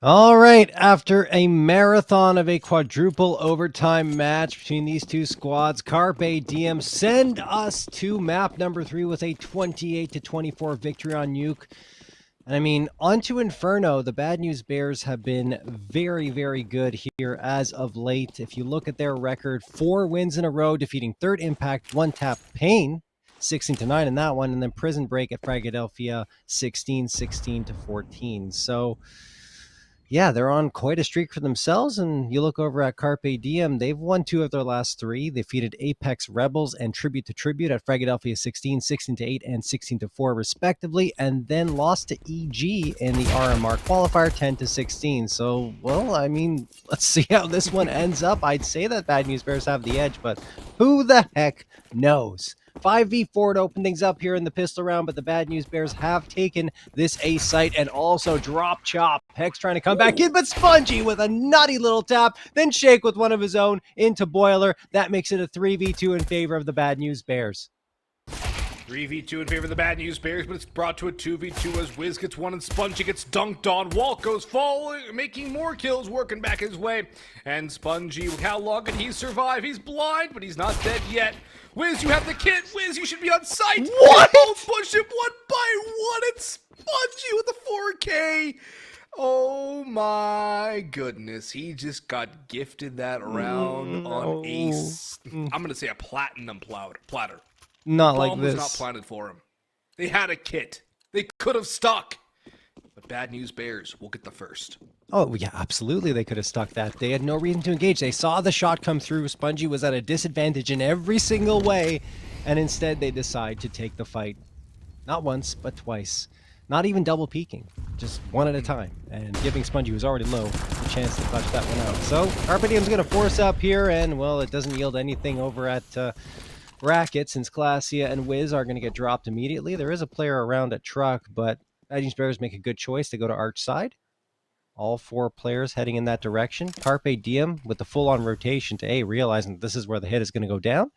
All right, after a marathon of a quadruple overtime match between these two squads, Carpe Diem send us to map number 3 with a 28-24 victory on Nuke. And I mean, onto Inferno, the Bad News Bears have been very, very good here as of late. If you look at their record, 4 wins in a row, defeating Third Impact, 1 Tap Pain, 16-9 in that one, and then Prison Break at Philadelphia, 16-14. So yeah, they're on quite a streak for themselves. And you look over at Carpe Diem, they've won 2 of their last 3. They defeated Apex Rebels and Tribute to Tribute at Philadelphia 16-8, and 16-4 respectively, and then lost to EG in the RMR qualifier 10-16. So, well, I mean, let's see how this one ends up. I'd say that Bad News Bears have the edge, but who the heck knows? 5v4 to open things up here in the pistol round, but the Bad News Bears have taken this A site and also drop chop. Hex trying to come back in, but Spongy with a nutty little tap, then Shake with one of his own into Boiler. That makes it a 3v2 in favor of the Bad News Bears. 3v2 in favor of the Bad News Bears, but it's brought to a 2v2 as Wiz gets one and Spongy gets dunked on. Walco's falling, making more kills, working back his way. And Spongy, how long can he survive? He's blind, but he's not dead yet. Wiz, you have the kit. Wiz, you should be on site. What? Both push him 1-by-1. It's Spongy with a 4K. Oh my goodness. He just got gifted that round on Ace. I'm going to say a platinum platter. Not like Bomb this. was not planted for him. They had a kit. They could have stuck. But Bad News Bears will get the first. Oh, yeah, absolutely. They could have stuck that. They had no reason to engage. They saw the shot come through. Spongy was at a disadvantage in every single way. And instead, they decide to take the fight. Not once, but twice. Not even double peeking. Just one at a time. And giving Spongy, who's already low, a chance to clutch that one out. So, Carpe Diem's going to force up here. And, well, it doesn't yield anything over at Racket, since CLASIA and Wiz are going to get dropped immediately. There is a player around at Truck, but Bad News Bears make a good choice to go to Arch side. All 4 players heading in that direction. Carpe Diem with the full-on rotation to A, realizing that this is where the hit is going to go down.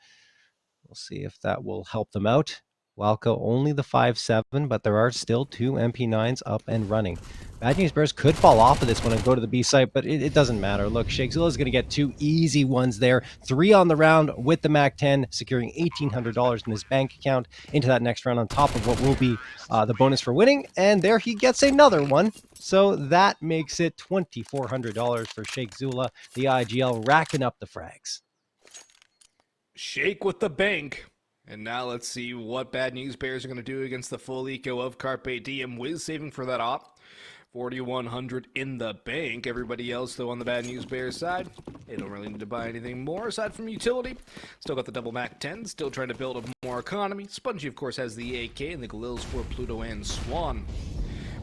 We'll see if that will help them out. Walco only the 5-7, but there are still 2 MP9s up and running. Bad News Bears could fall off of this one and go to the B site, but it doesn't matter. Look, Shakezilla is going to get 2 easy ones there. 3 on the round with the MAC-10, securing $1,800 in his bank account into that next round on top of what will be the bonus for winning. And there he gets another one. So that makes it $2,400 for Shakezilla, the IGL, racking up the frags. Shake with the bank. And now let's see what Bad News Bears are going to do against the full eco of Carpe Diem. Wiz saving for that op. 4,100 in the bank. Everybody else, though, on the Bad News Bears side, they don't really need to buy anything more aside from utility. Still got the double MAC-10, still trying to build up more economy. Spongy, of course, has the AK and the Galils for Pluto and Swan.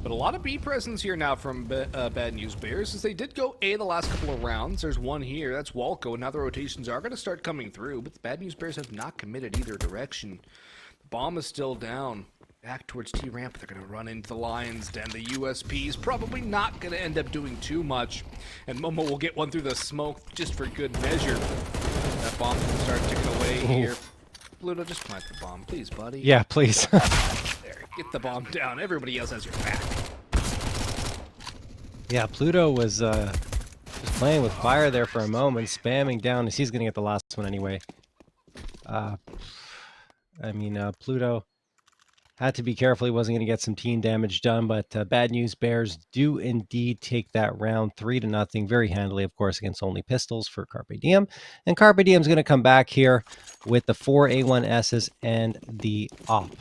But a lot of B presence here now from Bad News Bears, as they did go A the last couple of rounds. There's one here, that's Walco, and now the rotations are going to start coming through, but the Bad News Bears have not committed either direction. The bomb is still down. Back towards T-Ramp, they're going to run into the Lion's Den. The USP is probably not going to end up doing too much, and Momo will get one through the smoke just for good measure. That bomb can start ticking away here. Pluto, just plant the bomb, please, buddy. Yeah, please. There, get the bomb down. Everybody else has your back. Yeah, Pluto was just playing with fire there for a moment, spamming down as he's going to get the last one anyway. Pluto had to be careful. He wasn't going to get some team damage done, but Bad News Bears do indeed take that round 3-0 very handily, of course, against only pistols for Carpe Diem. And Carpe Diem's going to come back here with the 4 A1Ss and the op.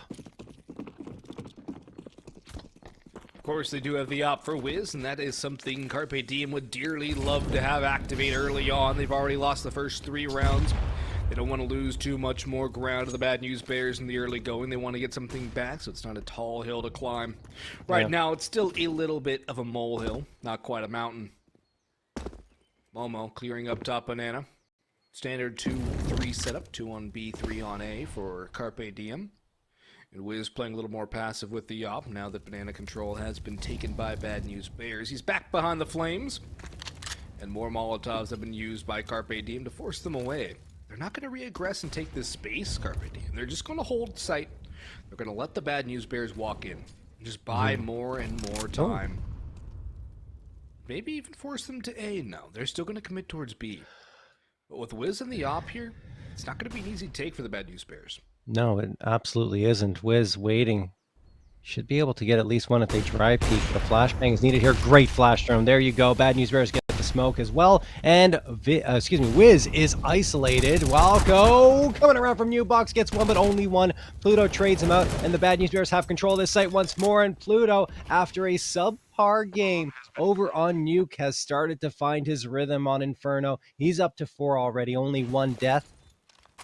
Of course, they do have the op for Wiz, and that is something Carpe Diem would dearly love to have activate early on. They've already lost the first 3 rounds. They don't want to lose too much more ground to the Bad News Bears in the early going. They want to get something back, so it's not a tall hill to climb. Right now, it's still a little bit of a molehill, not quite a mountain. Momo clearing up top Banana. Standard 2-3 setup, 2 on B, 3 on A for Carpe Diem. And Wiz playing a little more passive with the op now that Banana control has been taken by Bad News Bears. He's back behind the flames, and more Molotovs have been used by Carpe Diem to force them away. They're not going to re-aggress and take this space, Carpe Diem. They're just going to hold sight. They're going to let the Bad News Bears walk in. Just buy more and more time. maybe even force them to A. No, they're still going to commit towards B. But with Wiz and the op here, it's not going to be an easy take for the Bad News Bears. No, it absolutely isn't. Wiz waiting. Should be able to get at least one if they dry peek. The flashbang is needed here. Great flash drone. There you go. Bad News Bears get the smoke as well. And, Wiz is isolated. Walco coming around from U-Box gets one, but only one. Pluto trades him out, and the Bad News Bears have control of this site once more. And Pluto, after a subpar game over on Nuke, has started to find his rhythm on Inferno. He's up to 4 already. Only one death.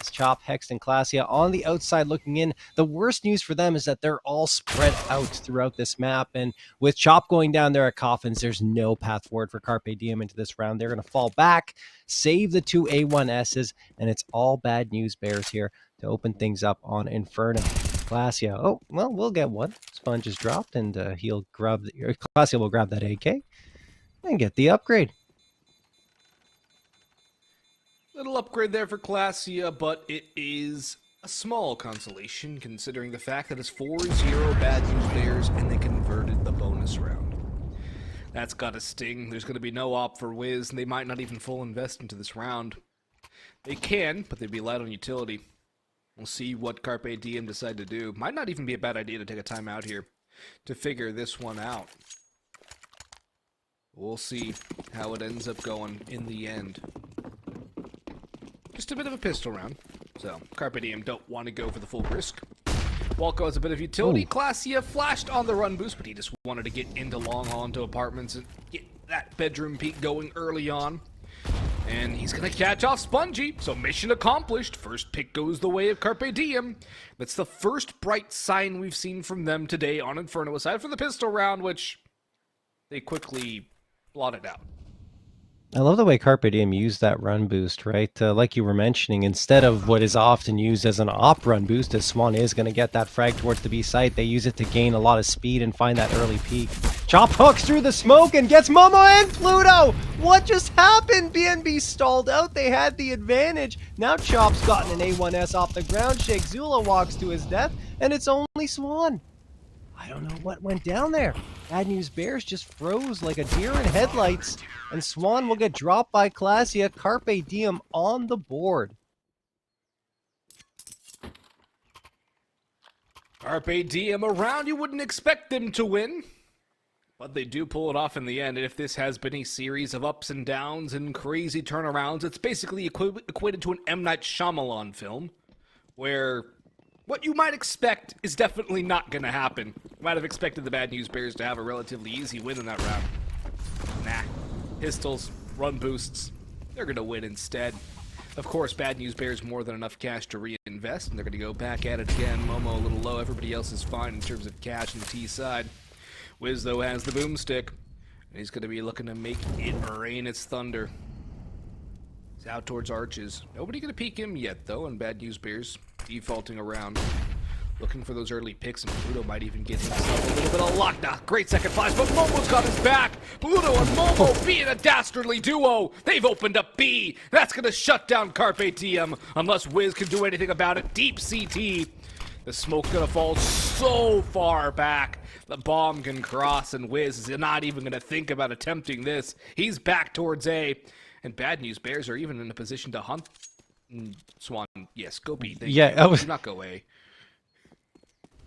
It's Chop, Hext, and Clasia on the outside looking in. The worst news for them is that they're all spread out throughout this map, and with Chop going down there at Coffins, there's no path forward for Carpe Diem into this round. They're going to fall back, save the 2 A1Ss, and it's all Bad News Bears here to open things up on Inferno. Clasia, oh, well, we'll get one. Sponge is dropped, and he'll grab Clasia will grab that AK and get the upgrade. Little upgrade there for Clasia, but it is a small consolation considering the fact that it's 4-0 Bad News Bears and they converted the bonus round. That's gotta sting. There's gonna be no op for Wiz, and they might not even full invest into this round. They can, but they'd be light on utility. We'll see what Carpe Diem decide to do. Might not even be a bad idea to take a timeout here to figure this one out. We'll see how it ends up going in the end. Just a bit of a pistol round. So, Carpe Diem don't want to go for the full risk. Walco has a bit of utility. Clasia flashed on the run boost, but he just wanted to get into Long Hall into apartments and get that bedroom peek going early on. And he's going to catch off Spongy, so mission accomplished. First pick goes the way of Carpe Diem. That's the first bright sign we've seen from them today on Inferno, aside from the pistol round, which they quickly blotted out. I love the way Carpe Diem used that run boost, right? Like you were mentioning, instead of what is often used as an op run boost, as Swan is going to get that frag towards the B site, they use it to gain a lot of speed and find that early peak. Chop hooks through the smoke and gets Momo and Pluto! What just happened? BnB stalled out. They had the advantage. Now Chop's gotten an A1S off the ground. Shake Zula walks to his death, and it's only Swan. I don't know what went down there. Bad News Bears just froze like a deer in headlights, and Swan will get dropped by Clasia. Carpe Diem on the board. Carpe Diem, a round you wouldn't expect them to win, but they do pull it off in the end. And if this has been a series of ups and downs and crazy turnarounds, it's basically equated to an M. Night Shyamalan film, where what you might expect is definitely not going to happen. You might have expected the Bad News Bears to have a relatively easy win in that round. Nah. Pistols, run boosts, they're going to win instead. Of course, Bad News Bears more than enough cash to reinvest, and they're going to go back at it again. Momo a little low. Everybody else is fine in terms of cash on the T side. Wiz, though, has the boomstick, and he's going to be looking to make it rain its thunder. He's out towards Arches. Nobody going to peek him yet, though, and Bad News Bears defaulting around. Looking for those early picks, and Pluto might even get himself a little bit of luck. Nah, great second flash, but Momo's got his back. Pluto and Momo being a dastardly duo. They've opened up B. That's going to shut down Carpe Diem, unless Wiz can do anything about it. Deep CT. The smoke's going to fall so far back. The bomb can cross, and Wiz is not even going to think about attempting this. He's back towards A. And Bad News Bears are even in a position to hunt. Swan, yes, go B. Do not go A.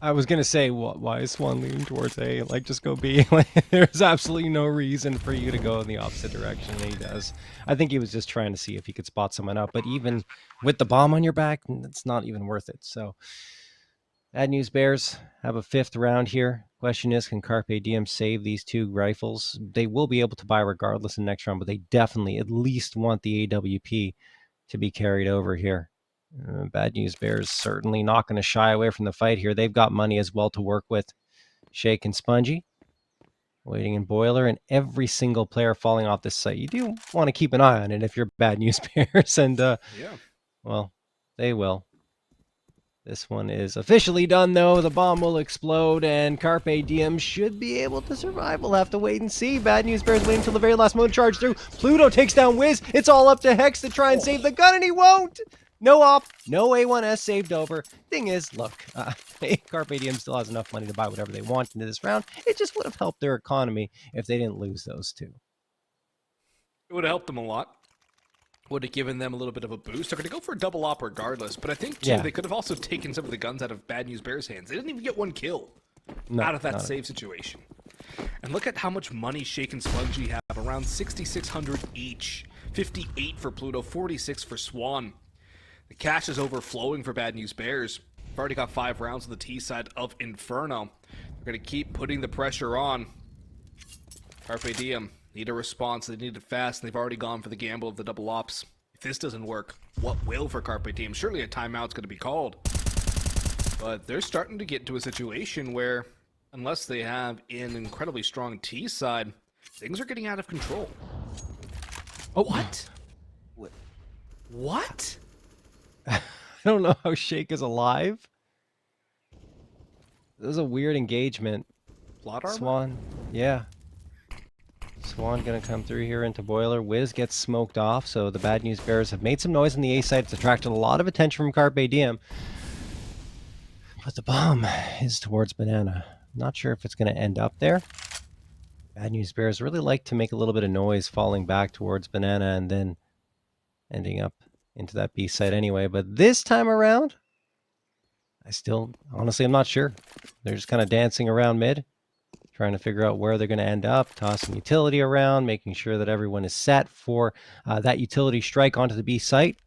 I was going to say, why is Swan leaning towards A? Like, just go B. There's absolutely no reason for you to go in the opposite direction, and he does. I think he was just trying to see if he could spot someone out, but even with the bomb on your back, it's not even worth it. So, Bad News Bears have a 5th round here. Question is, can Carpe Diem save these 2 rifles? They will be able to buy regardless in the next round, but they definitely at least want the AWP to be carried over here. Bad News Bears certainly not going to shy away from the fight here. They've got money as well to work with. Shake and Spongy waiting in Boiler, and every single player falling off this site. You do want to keep an eye on it if you're Bad News Bears, and well, they will. This one is officially done, though. The bomb will explode, and Carpe Diem should be able to survive. We'll have to wait and see. Bad News Bears waiting until the very last moment to charge through. Pluto takes down Wiz. It's all up to Hex to try and save the gun, and he won't! No op, no A1S saved over. Thing is, look, Carpe Diem still has enough money to buy whatever they want into this round. It just would have helped their economy if they didn't lose those 2. would have helped them a lot. Would have given them a little bit of a boost. They're going to go for a double op regardless, but I think, too, they could have also taken some of the guns out of Bad News Bears' hands. They didn't even get one kill out of that save situation. And look at how much money Shake and Spongy have, around 6,600 each. 58 for Pluto, 46 for Swan. The cash is overflowing for Bad News Bears. They've already got 5 rounds on the T side of Inferno. They're going to keep putting the pressure on. Carpe Diem need a response. They need it fast, and they've already gone for the gamble of the double ops. If this doesn't work, what will for Carpe Diem? Surely a timeout's going to be called. But they're starting to get into a situation where, unless they have an incredibly strong T side, things are getting out of control. Oh, what? What? I don't know how Shake is alive. This is a weird engagement. Plot armor? Swan, yeah. Swan gonna come through here into Boiler. Wiz gets smoked off, so the Bad News Bears have made some noise on the A side. It's attracted a lot of attention from Carpe Diem. But the bomb is towards Banana. Not sure if it's gonna end up there. Bad News Bears really like to make a little bit of noise falling back towards Banana and then ending up into that B side anyway. But this time around, honestly, I'm not sure. They're just kind of dancing around mid, trying to figure out where they're going to end up, tossing utility around, making sure that everyone is set for that utility strike onto the B site.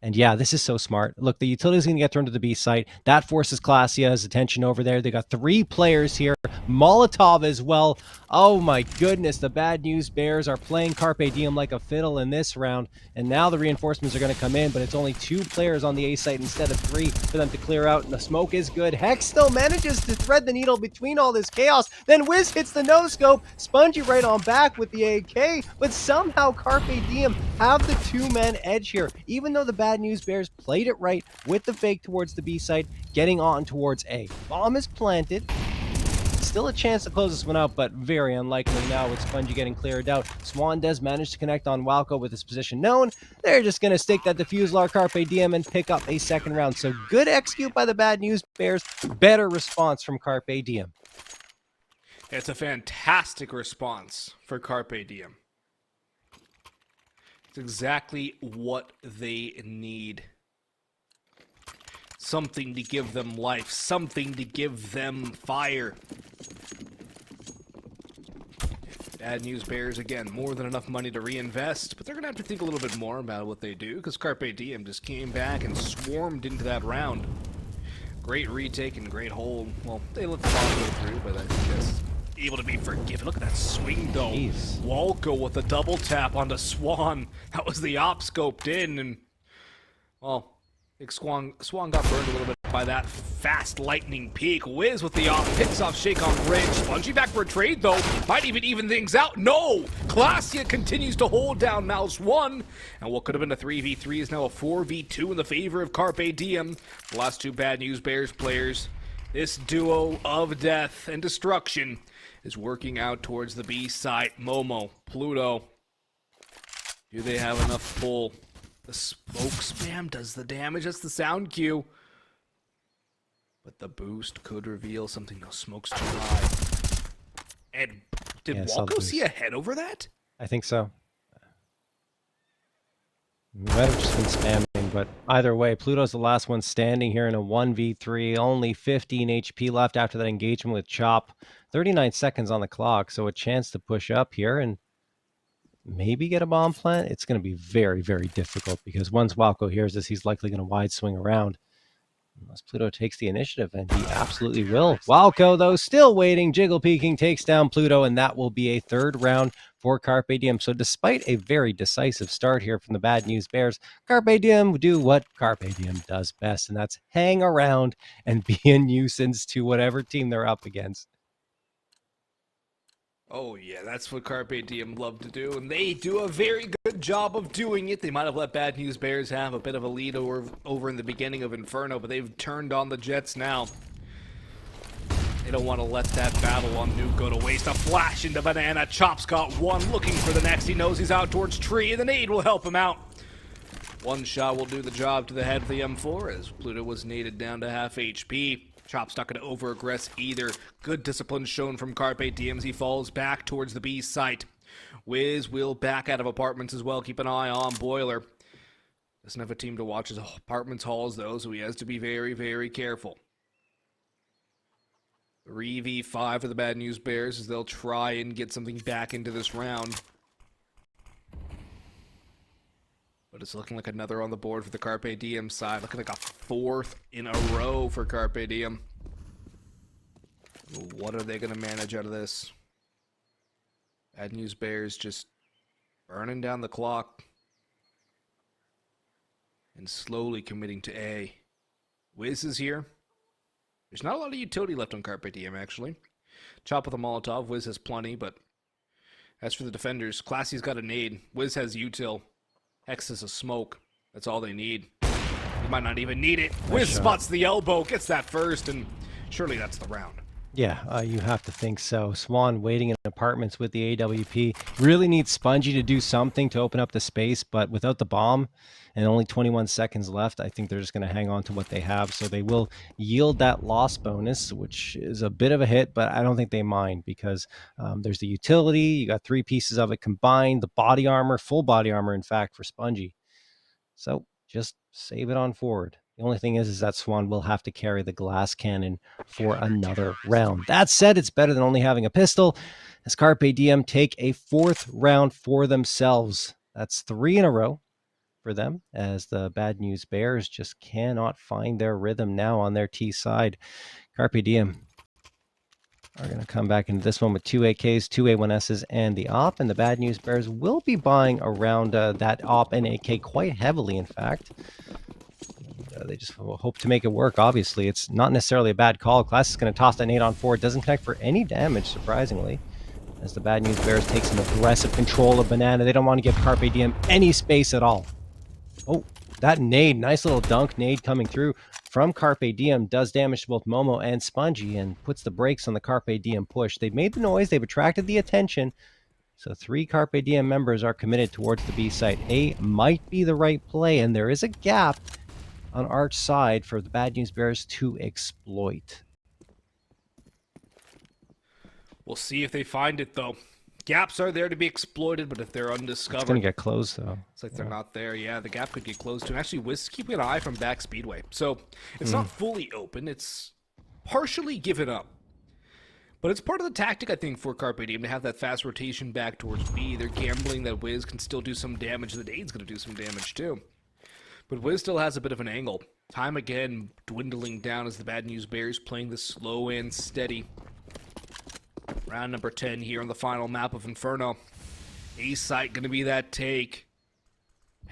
And yeah, this is so smart. Look, the utility is going to get thrown to the B site. That forces CLASIA's attention over there. They got 3 players here. Molotov as well. Oh my goodness, the Bad News Bears are playing Carpe Diem like a fiddle in this round. And now the reinforcements are going to come in, but it's only 2 players on the A site instead of 3 for them to clear out. And the smoke is good. Hex still manages to thread the needle between all this chaos. Then Wiz hits the no-scope. Spongy right on back with the AK. But somehow Carpe Diem have the 2-man edge here. Even though the Bad News Bears played it right with the fake towards the B site, getting on towards A. Bomb is planted. Still a chance to close this one out, but very unlikely now with Spongy getting cleared out. Swan does manage to connect on Walco with his position known. They're just going to stick that Diffuser Carpe Diem and pick up a second round. So good execute by the Bad News Bears. Better response from Carpe Diem. It's a fantastic response for Carpe Diem. It's exactly what they need. Something to give them life. Something to give them fire. Bad News Bears, again, more than enough money to reinvest, but they're going to have to think a little bit more about what they do, because Carpe Diem just came back and swarmed into that round. Great retake and great hold. Well, they let the ball go through, but I think that's able to be forgiven. Look at that swing, though. Walco with a double tap onto Swan. That was the op scoped in, and, well, I think Swan got burned a little bit by that fast lightning peak. Wiz with the op, picks off Shake on bridge. Spongy back for a trade, though. Might even things out. No! CLASIA continues to hold down Mouse 1. And what could have been a 3v3 is now a 4v2 in the favor of Carpe Diem. The last 2 Bad News Bears players. This duo of death and destruction is working out towards the B site. Momo, Pluto. Do they have enough pull? The smoke spam does the damage. That's the sound cue. But the boost could reveal something. No, smoke's too high. And did Walco see a head over that? I think so. Might have just been spamming, but either way, Pluto's the last one standing here in a 1v3. Only 15 HP left after that engagement with Chop. 39 seconds on the clock, so a chance to push up here and maybe get a bomb plant. It's going to be very, very difficult because once Walco hears this, he's likely going to wide swing around. Unless Pluto takes the initiative, and he absolutely will. Walco, though, still waiting. Jiggle peeking takes down Pluto, and that will be a 3rd round for Carpe Diem. So despite a very decisive start here from the Bad News Bears, Carpe Diem do what Carpe Diem does best, and that's hang around and be a nuisance to whatever team they're up against. Oh yeah, that's what Carpe Diem love to do, and they do a very good job of doing it. They might have let Bad News Bears have a bit of a lead over in the beginning of Inferno, but they've turned on the Jets now. They don't want to let that battle on Nuke go to waste. A flash into Banana. Chop's got one, looking for the next. He knows he's out towards Tree, and the nade will help him out. One shot will do the job to the head of the M4, as Pluto was naded down to half HP. Chop's not going to over-aggress either. Good discipline shown from Carpe Diem as he falls back towards the B site. Wiz will back out of apartments as well. Keep an eye on Boiler. Doesn't have a team to watch his apartments halls, though, so he has to be very, very careful. 3v5 for the Bad News Bears as they'll try and get something back into this round. But it's looking like another on the board for the Carpe Diem side. Looking like a 4th in a row for Carpe Diem. What are they going to manage out of this? Bad News Bears just burning down the clock. And slowly committing to A. Wiz is here. There's not a lot of utility left on Carpe Diem, actually. Chop with a Molotov. Wiz has plenty, but as for the defenders, CLASIA's got a nade. Wiz has util. Hex has a smoke. That's all they need. They might not even need it. Wiz spots the elbow, gets that first, and surely that's the round. Yeah, you have to think so. Swan waiting in apartments with the AWP. Really needs Spongy to do something to open up the space, but without the bomb and only 21 seconds left, I think they're just going to hang on to what they have. So they will yield that loss bonus, which is a bit of a hit, but I don't think they mind because there's the utility. You got 3 pieces of it combined, the body armor, full body armor, in fact, for Spongy. So just save it on forward. The only thing is that Swan will have to carry the glass cannon for another round. That said, it's better than only having a pistol, as Carpe Diem take a 4th round for themselves. That's 3 in a row for them, as the Bad News Bears just cannot find their rhythm now on their T side. Carpe Diem are going to come back into this one with 2 AKs, 2 A1Ss, and the AWP, and the Bad News Bears will be buying around that AWP and AK quite heavily, in fact. They just hope to make it work, obviously. It's not necessarily a bad call. Class is going to toss that nade on forward. Doesn't connect for any damage, surprisingly, as the Bad News Bears take some aggressive control of Banana. They don't want to give Carpe Diem any space at all. Oh, that nade, nice little dunk nade coming through from Carpe Diem, does damage to both Momo and Spongy and puts the brakes on the Carpe Diem push. They've made the noise. They've attracted the attention. So 3 Carpe Diem members are committed towards the B site. A might be the right play, and there is a gap on Arch side for the Bad News Bears to exploit. We'll see if they find it, though. Gaps are there to be exploited, but if they're undiscovered... It's going to get closed, though. It's like they're not there. Yeah, the gap could get closed, too. And actually, Wiz is keeping an eye from back Speedway. So it's not fully open. It's partially given up. But it's part of the tactic, I think, for Carpe Diem to have that fast rotation back towards B. They're gambling that Wiz can still do some damage. The nade's going to do some damage, too. But Wiz still has a bit of an angle. Time again dwindling down as the Bad News Bears playing the slow and steady. Round number 10 here on the final map of Inferno. A site going to be that take.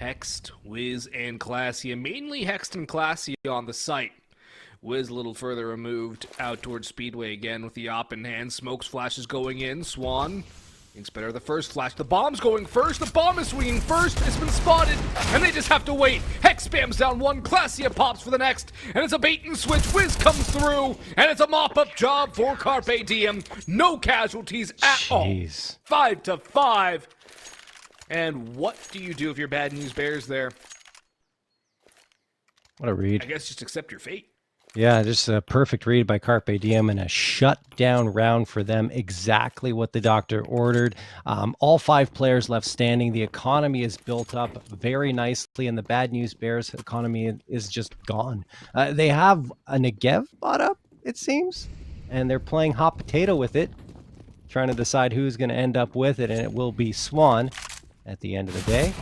Hexed, Wiz, and CLASIA. Mainly Hexed and CLASIA on the site. Wiz a little further removed out towards Speedway again with the op in hand. Smokes flashes going in. Swan thinks better the first flash. The bomb's going first. The bomb is swinging first. It's been spotted, and they just have to wait. Hex spams down one. CLASIA pops for the next, and it's a bait and switch. Wiz comes through, and it's a mop-up job for Carpe Diem. No casualties at all. 5-5. And what do you do if you're Bad News Bears there? What a read. I guess just accept your fate. Yeah, just a perfect read by Carpe Diem and a shutdown round for them. Exactly what the doctor ordered. All 5 players left standing. The economy is built up very nicely, and the Bad News Bears economy is just gone. They have a Negev bought up, it seems, and they're playing hot potato with it, trying to decide who's going to end up with it, and it will be Swan at the end of the day.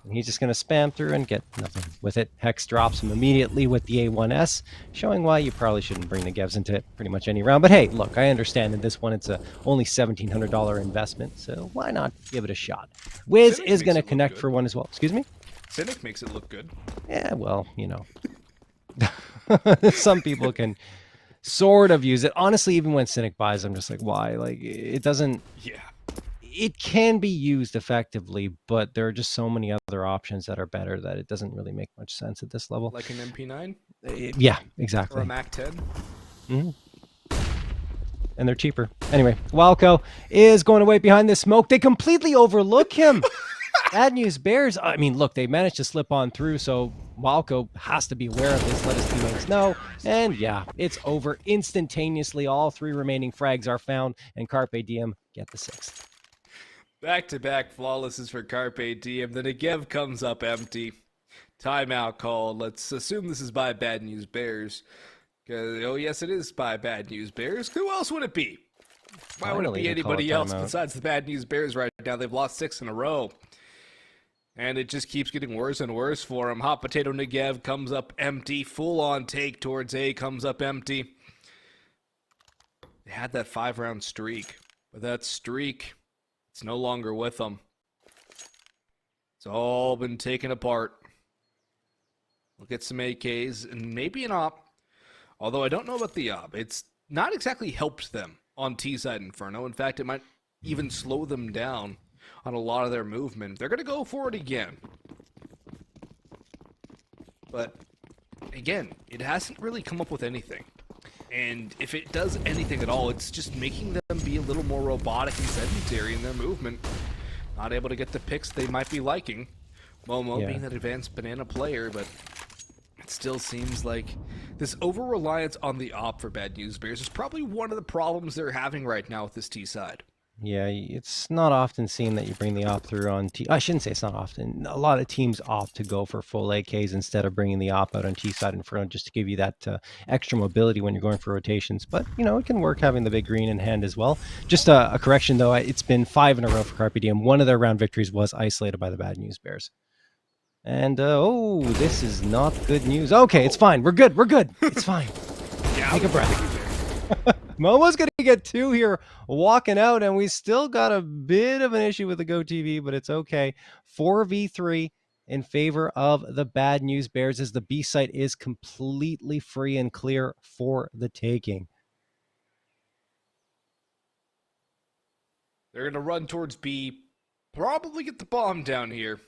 And he's just going to spam through and get nothing with it. Hex drops him immediately with the A1S, showing why you probably shouldn't bring the Gevs into pretty much any round. But hey, look, I understand in this one it's a only $1,700 investment, so why not give it a shot? Wiz is going to connect for one as well. Excuse me? Cynic makes it look good. Yeah, well, you know. Some people can sort of use it. Honestly, even when Cynic buys, I'm just like, why? Like, it doesn't... Yeah. It can be used effectively, but there are just so many other options that are better that it doesn't really make much sense at this level. Like an MP9? Yeah, exactly. Or a Mac 10? Mm-hmm. And they're cheaper. Anyway, Walco is going away behind this smoke. They completely overlook him. Bad News Bears, I mean, look, they managed to slip on through, so Walco has to be aware of this, let his teammates know. And yeah, it's over instantaneously. All 3 remaining frags are found, and Carpe Diem get the 6th. Back-to-back flawlesses for Carpe Diem. The Negev comes up empty. Timeout called. Let's assume this is by Bad News Bears. Oh, yes, it is by Bad News Bears. Who else would it be? Why would it Finally, be they call a anybody else timeout. besides the Bad News Bears right now? They've lost 6 in a row. And it just keeps getting worse and worse for him. Hot Potato Negev comes up empty. Full-on take towards A comes up empty. They had that 5-round streak. But that streak, it's no longer with them. It's all been taken apart. We'll get some AKs and maybe an op. Although I don't know about the op. It's not exactly helped them on T-side Inferno. In fact, it might even slow them down on a lot of their movement. They're going to go for it again. But again, it hasn't really come up with anything. And if it does anything at all, it's just making them be a little more robotic and sedentary in their movement. Not able to get the picks they might be liking. Momo being that advanced banana player, but it still seems like this over-reliance on the op for Bad News Bears is probably one of the problems they're having right now with this T side. Yeah, it's not often seen that you bring the op through on T. I shouldn't say it's not often. A lot of teams opt to go for full AKs instead of bringing the op out on T side in front just to give you that extra mobility when you're going for rotations. But, you know, it can work having the big green in hand as well. Just a correction, though. It's been 5 in a row for Carpe Diem. One of their round victories was isolated by the Bad News Bears. And, oh, this is not good news. Okay, it's fine. We're good. We're good. It's fine. Take a breath. Momo's going to get 2 here walking out, and we still got a bit of an issue with the Go TV, but it's okay. 4v3 in favor of the Bad News Bears as the B site is completely free and clear for the taking. They're going to run towards B, probably get the bomb down here,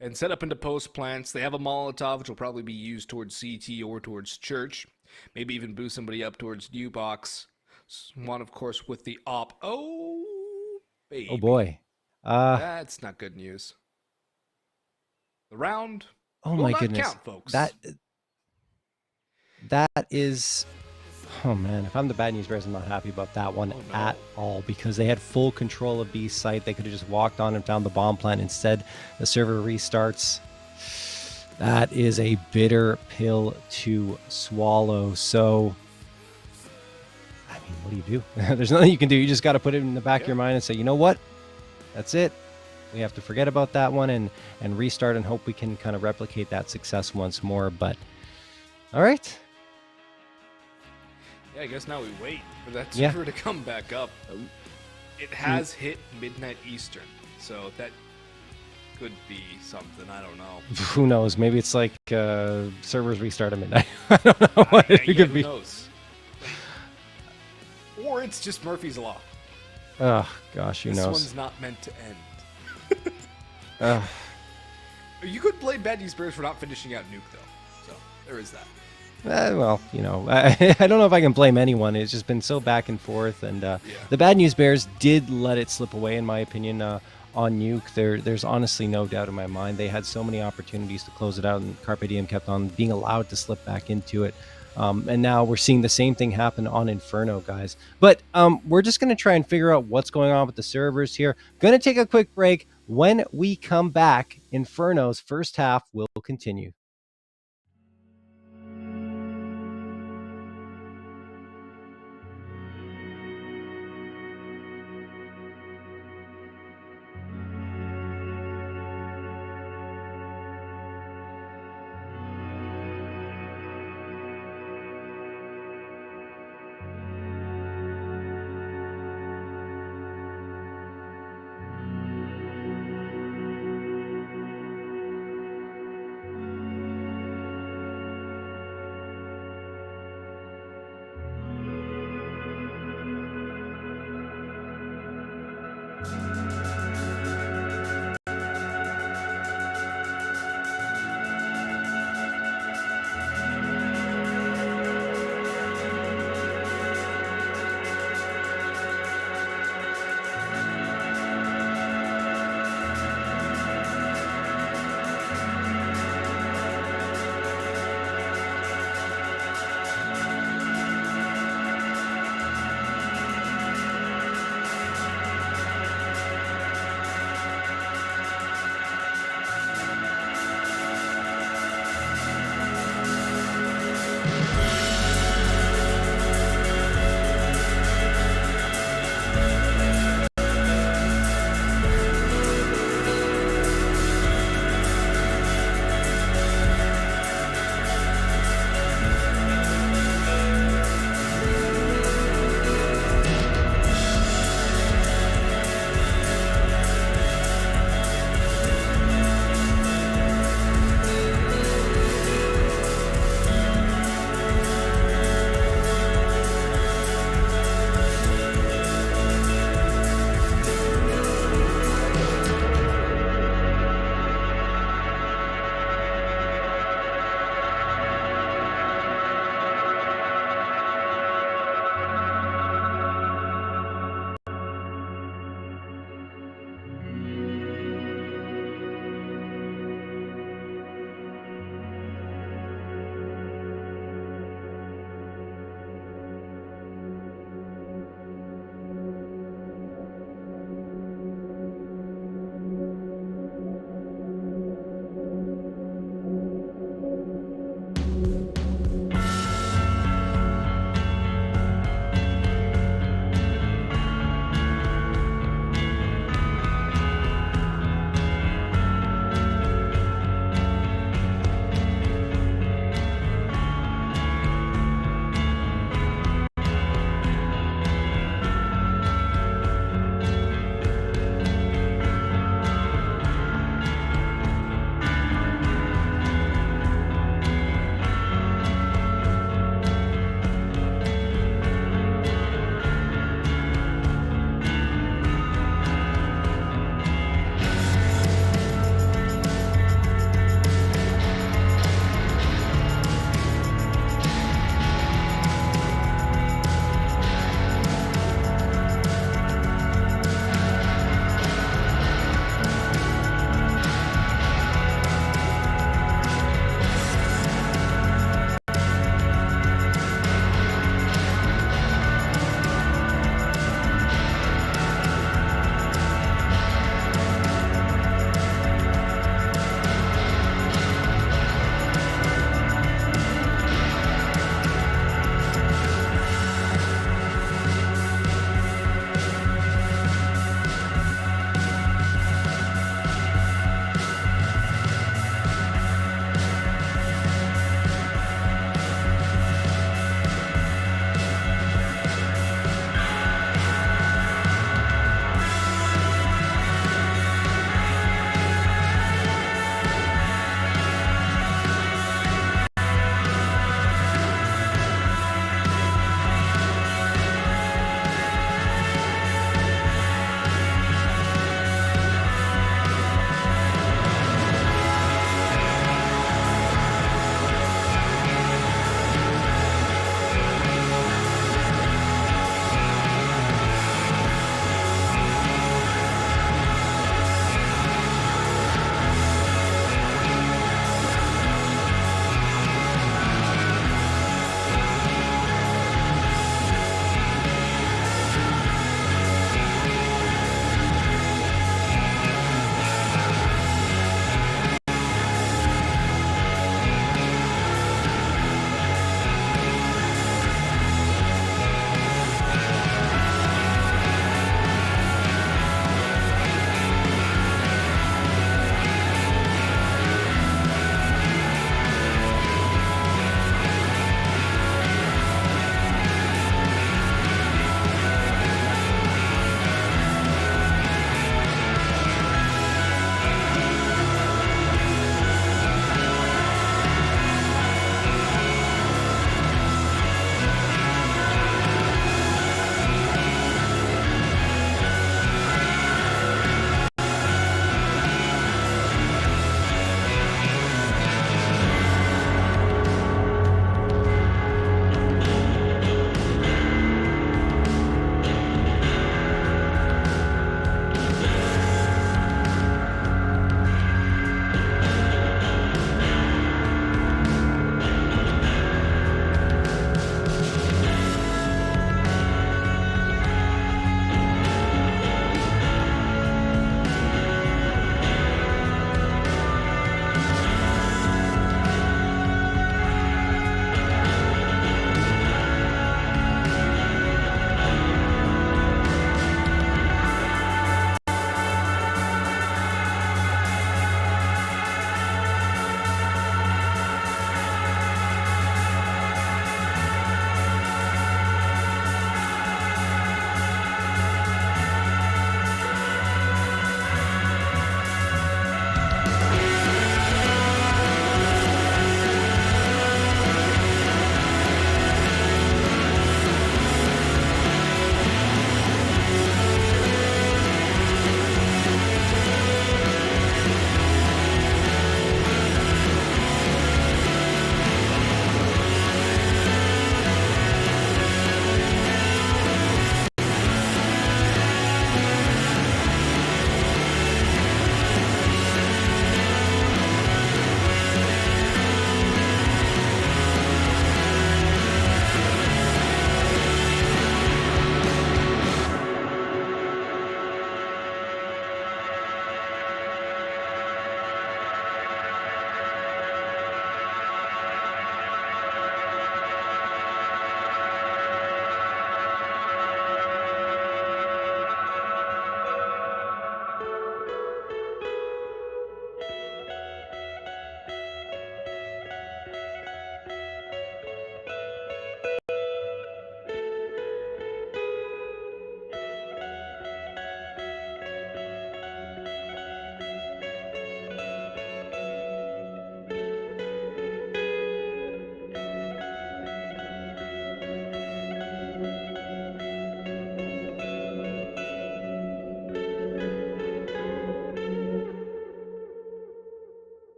and set up into post plants. They have a Molotov, which will probably be used towards CT or towards Church. Maybe even boost somebody up towards New Box. One, of course, with the op. Oh, baby. Oh, boy. That's not good news. The round Oh, will my not goodness. count, folks. That is... Oh, man, if I'm the Bad News Bears, I'm not happy about that one at all because they had full control of B site. They could have just walked on and found the bomb plant. Instead, the server restarts. That is a bitter pill to swallow. So, I mean, what do you do? There's nothing you can do. You just got to put it in the back of your mind and say, you know what? That's it. We have to forget about that one and restart and hope we can kind of replicate that success once more. But, all right. Yeah, I guess now we wait for that server to come back up. It has hit midnight Eastern, so that could be something. I don't know. Who knows? Maybe it's like servers restart at midnight. I don't know what it could be. Who knows? Or it's just Murphy's Law. Oh, gosh, who knows? This one's not meant to end. You could blame Bad News Bears for not finishing out Nuke, though. So, there is that. Well, you know, I don't know if I can blame anyone. It's just been so back and forth. And the Bad News Bears did let it slip away, in my opinion, on Nuke. There's honestly no doubt in my mind. They had so many opportunities to close it out, and Carpe Diem kept on being allowed to slip back into it. And now we're seeing the same thing happen on Inferno, guys. But we're just going to try and figure out what's going on with the servers here. Going to take a quick break. When we come back, Inferno's first half will continue.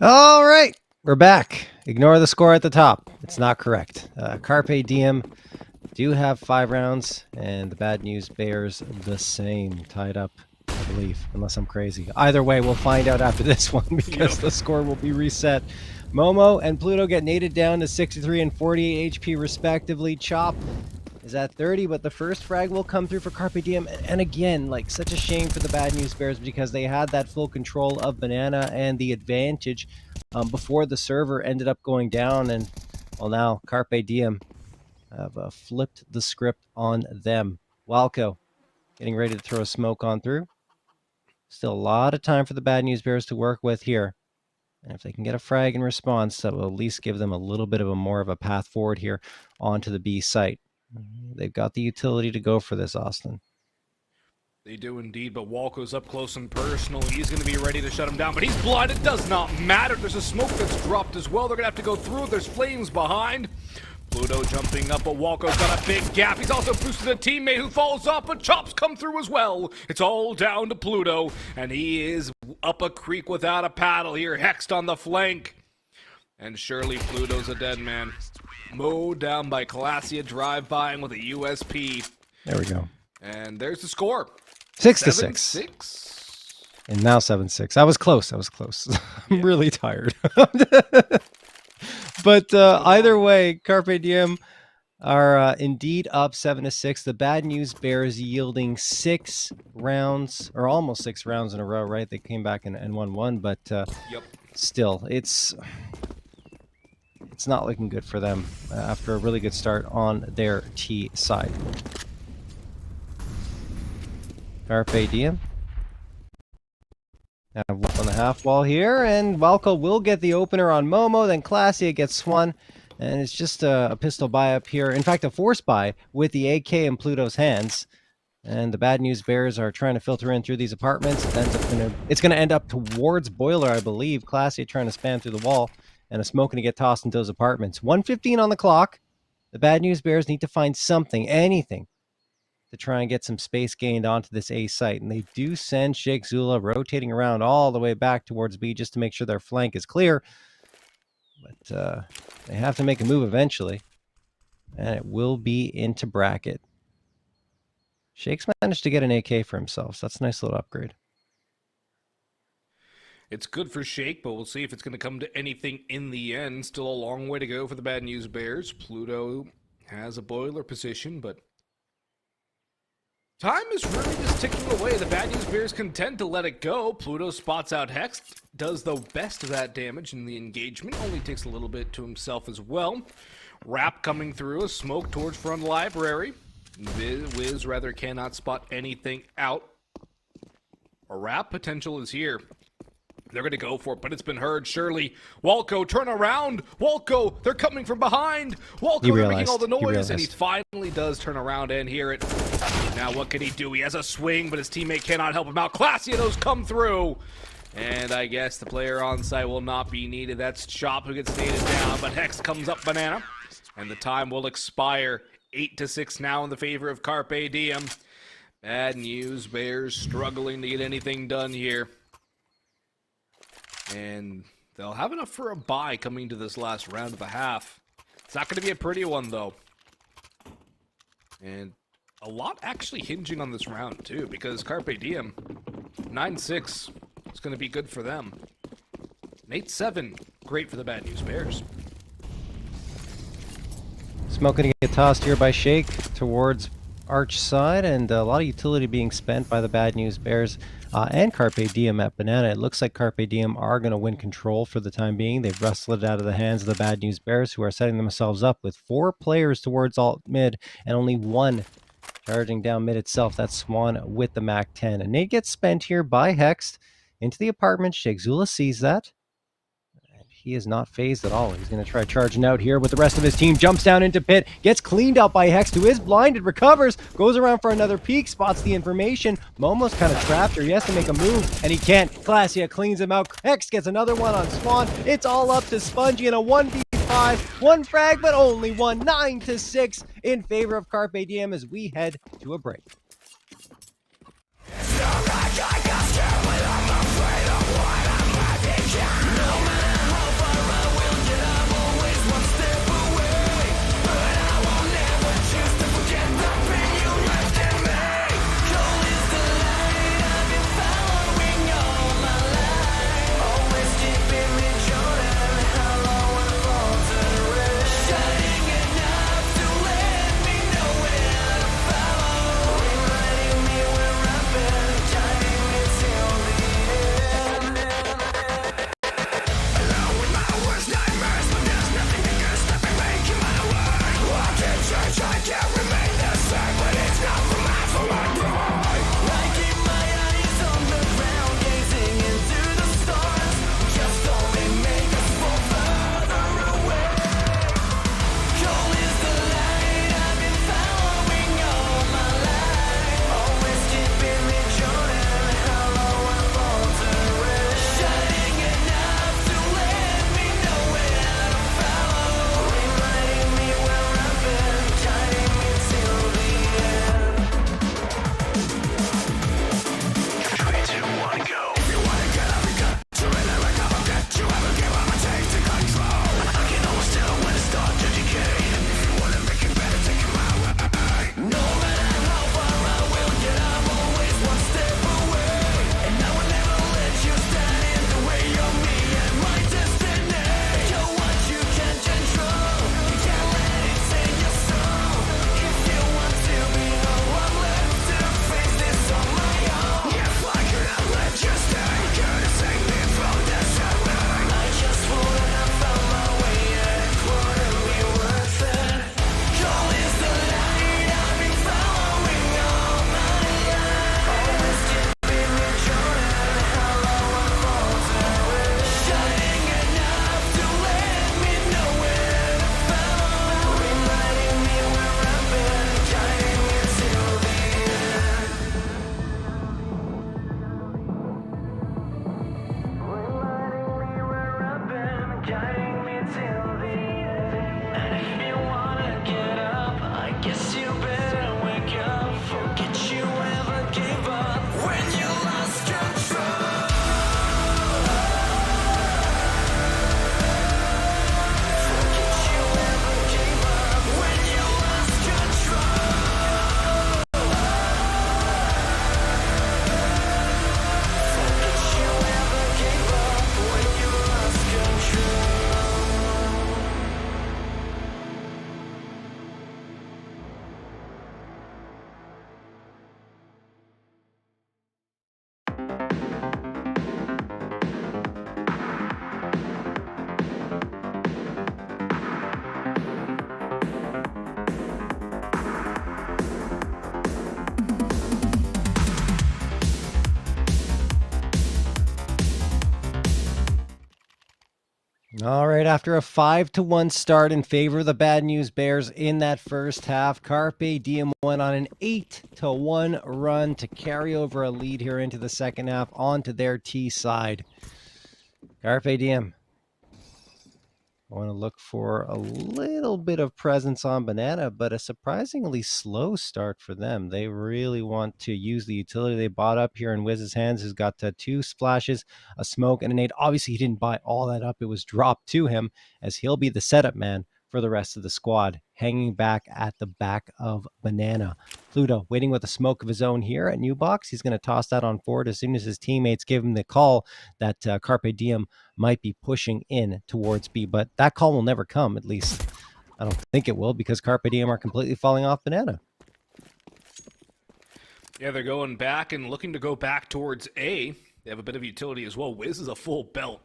All right, we're back. Ignore the score at the top. It's not correct. Carpe Diem do have 5 rounds, and the Bad News Bears the same, tied up, I believe, unless I'm crazy. Either way, we'll find out after this one because the score will be reset. Momo and Pluto get naded down to 63 and 48 HP respectively. Chop is at 30, but the first frag will come through for Carpe Diem. And again, like, such a shame for the Bad News Bears because they had that full control of Banana and the advantage before the server ended up going down. And, well, now Carpe Diem have flipped the script on them. Walco getting ready to throw a smoke on through. Still a lot of time for the Bad News Bears to work with here. And if they can get a frag in response, that will at least give them a little bit of a more of a path forward here onto the B site. They've got the utility to go for this, Austin. They do indeed, but Walco's up close and personal. He's going to be ready to shut him down, but he's blinded. Does not matter. There's a smoke that's dropped as well. They're going to have to go through. There's flames behind. Pluto jumping up, but Walco's got a big gap. He's also boosted a teammate who falls off, but Chops come through as well. It's all down to Pluto, and he is up a creek without a paddle here. Hexed on the flank. And surely Pluto's a dead man. Mowed down by CLASIA, drive-by with a USP. There we go. And there's the score. 6-6. 7-6. And now 7-6. I was close. I'm really tired. But either way, Carpe Diem are indeed up 7-6. The Bad News Bears yielding 6 rounds, or almost 6 rounds in a row, right? They came back and won one, but still, it's not looking good for them after a really good start on their T side. Carpe Diem have one on the half wall here, and Walco will get the opener on Momo, then CLASIA gets one, and it's just a pistol buy up here. In fact, a force buy with the AK in Pluto's hands, and the Bad News Bears are trying to filter in through these apartments. It's going to end up towards Boiler, I believe. CLASIA trying to spam through the wall, and a smoke going to get tossed into those apartments. 1:15 on the clock. The Bad News Bears need to find something, anything, to try and get some space gained onto this A site. And they do send Sheikh Zula rotating around all the way back towards B just to make sure their flank is clear. But they have to make a move eventually. And it will be into bracket. Sheikh's managed to get an AK for himself, so that's a nice little upgrade. It's good for Sheikh, but we'll see if it's going to come to anything in the end. Still a long way to go for the Bad News Bears. Pluto has a Boiler position, but time is really just ticking away. The Bad News Bears content to let it go. Pluto spots out Hex, does the best of that damage in the engagement. Only takes a little bit to himself as well. Wrap coming through, a smoke towards front library. Wiz rather cannot spot anything out. A wrap potential is here. They're going to go for it, but it's been heard. Surely, Walco, turn around. Walco, they're coming from behind. Walco, they're making all the noise, and he finally does turn around and hear it. Now, what can he do? He has a swing, but his teammate cannot help him out. CLASIA, those come through. And I guess the player on site will not be needed. That's Chop who gets nated down, but Hex comes up Banana, and the time will expire. 8-6 now in the favor of Carpe Diem. Bad News Bears struggling to get anything done here. And they'll have enough for a bye coming to this last round of the half. It's not going to be a pretty one, though. And a lot actually hinging on this round, too, because Carpe Diem, 9-6 is going to be good for them. 8-7, great for the Bad News Bears. Smoke going to get tossed here by Sheikh towards Arch side, and a lot of utility being spent by the Bad News Bears and Carpe Diem at Banana. It looks like Carpe Diem are going to win control for the time being. They've wrestled it out of the hands of the Bad News Bears, who are setting themselves up with 4 players towards alt mid and only 1 charging down mid itself. That's Swan with the MAC-10. And nade gets spent here by Hext into the apartment. Sheikh Zula sees that. He is not phased at all. He's going to try charging out here with the rest of his team. Jumps down into pit. Gets cleaned out by Hex, who is blinded. Recovers. Goes around for another peek. Spots the information. Momo's kind of trapped here. He has to make a move, and he can't. CLASIA cleans him out. Hex gets another one on Swan. It's all up to Spongy in a 1v5. 1 frag, but only 1. 9-6 in favor of Carpe Diem as we head to a break. No All right, after a 5-1 start in favor of the Bad News Bears in that first half, Carpe Diem went on an 8-1 run to carry over a lead here into the second half onto their T side. Carpe Diem, I want to look for a little bit of presence on Banana, but a surprisingly slow start for them. They really want to use the utility they bought up here in Wiz's hands, who's got 2 splashes, a smoke, and a nade. Obviously, he didn't buy all that up. It was dropped to him, as he'll be the setup man for the rest of the squad, hanging back at the back of Banana. Pluto waiting with a smoke of his own here at New Box. He's going to toss that on forward as soon as his teammates give him the call that Carpe Diem might be pushing in towards B, but that call will never come. At least I don't think it will, because Carpe Diem are completely falling off Banana. Yeah, they're going back and looking to go back towards A. They have a bit of utility as well. Wiz is a full belt.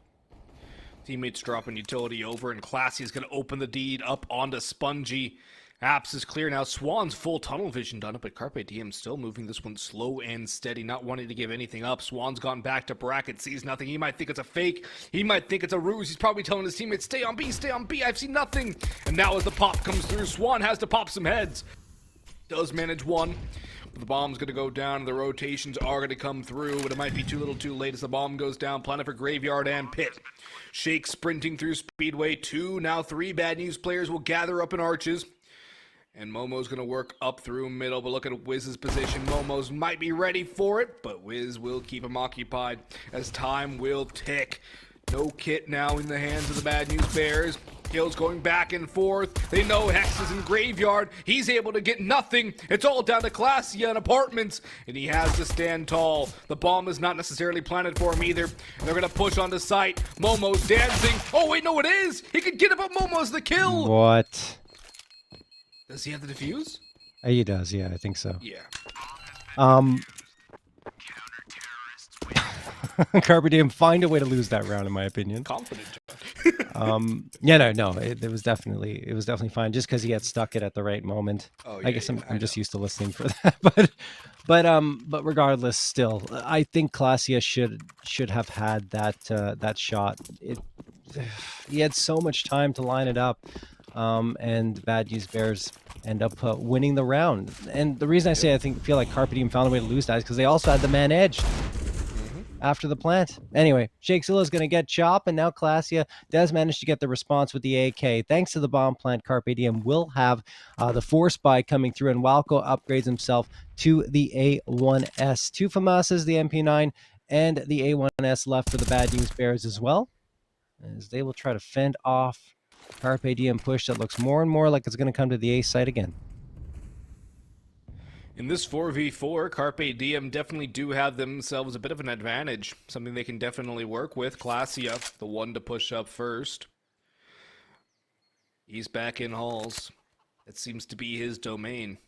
Teammates dropping utility over, and CLASIA is going to open the deed up onto Spongy. Apps is clear now. Swan's full tunnel vision done it, but Carpe Diem still moving this one slow and steady, not wanting to give anything up. Swan's gone back to bracket, sees nothing. He might think it's a fake. He might think it's a ruse. He's probably telling his teammates, stay on B, stay on B. I've seen nothing. And now as the pop comes through, Swan has to pop some heads. Does manage one. The bomb's going to go down, and the rotations are going to come through, but it might be too little too late as the bomb goes down. Planet for Graveyard and Pit. Shake sprinting through Speedway. 2, now 3 Bad News players will gather up in arches. And Momo's going to work up through middle, but look at Wiz's position. Momo's might be ready for it, but Wiz will keep him occupied as time will tick. No kit now in the hands of the Bad News Bears. Kills going back and forth. They know Hex is in Graveyard. He's able to get nothing. It's all down to CLASIA and Apartments, and he has to stand tall. The bomb is not necessarily planted for him either. They're going to push onto site. Momo's dancing. Oh, wait, no, it is. He can get it, but Momo's the kill. What? Does he have the defuse? He does, yeah, I think so. Yeah. Carpe Diem find a way to lose that round, in my opinion. Confident. Yeah, no, it was definitely fine, just because he had stuck it at the right moment. Oh, I guess I'm just used to listening for that, but regardless, still, I think CLASIA should have had that shot. He had so much time to line it up, and Bad News Bears end up winning the round. And the reason I say I feel like Carpe Diem found a way to lose that is because they also had the man edge after the plant. Anyway, Shakezilla is going to get chop, and now CLASIA does manage to get the response with the AK. Thanks to the bomb plant, Carpe Diem will have the force buy coming through, and Walco upgrades himself to the A1S. 2 FAMASas, the MP9, and the A1S left for the Bad News Bears as well, as they will try to fend off Carpe Diem push that looks more and more like it's going to come to the A site again. In this 4v4, Carpe Diem definitely do have themselves a bit of an advantage. Something they can definitely work with. CLASIA, the one to push up first. He's back in halls. It seems to be his domain.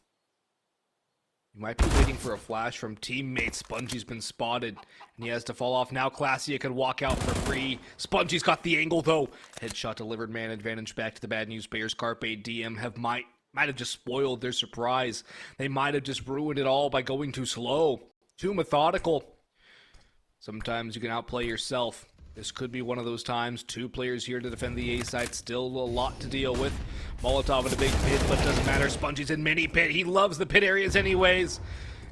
He might be waiting for a flash from teammates. Spongy's been spotted, and he has to fall off. Now CLASIA can walk out for free. Spongy's got the angle, though. Headshot delivered, man advantage back to the Bad News Bears. Carpe Diem might have just spoiled their surprise. They might have just ruined it all by going too slow, too methodical. Sometimes you can outplay yourself. This could be one of those times. 2 players here to defend the A side. Still a lot to deal with. Molotov in a big pit, but doesn't matter. Spongy's in mini pit. He loves the pit areas anyways.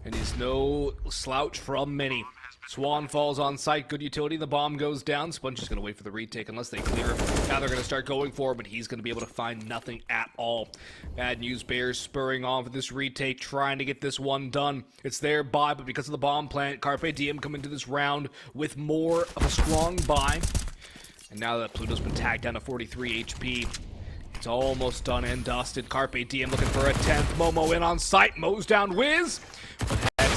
And he's no slouch from mini. Swan falls on site. Good utility. The bomb goes down. Spongy's going to wait for the retake unless they clear him. Now they're going to start going for him, but he's going to be able to find nothing at all. Bad News Bears spurring on for this retake, trying to get this one done. It's their buy, but because of the bomb plant, Carpe Diem come into this round with more of a strong buy. And now that Pluto's been tagged down to 43 HP, it's almost done and dusted. Carpe Diem looking for a 10th. Momo in on site, mows down Wiz.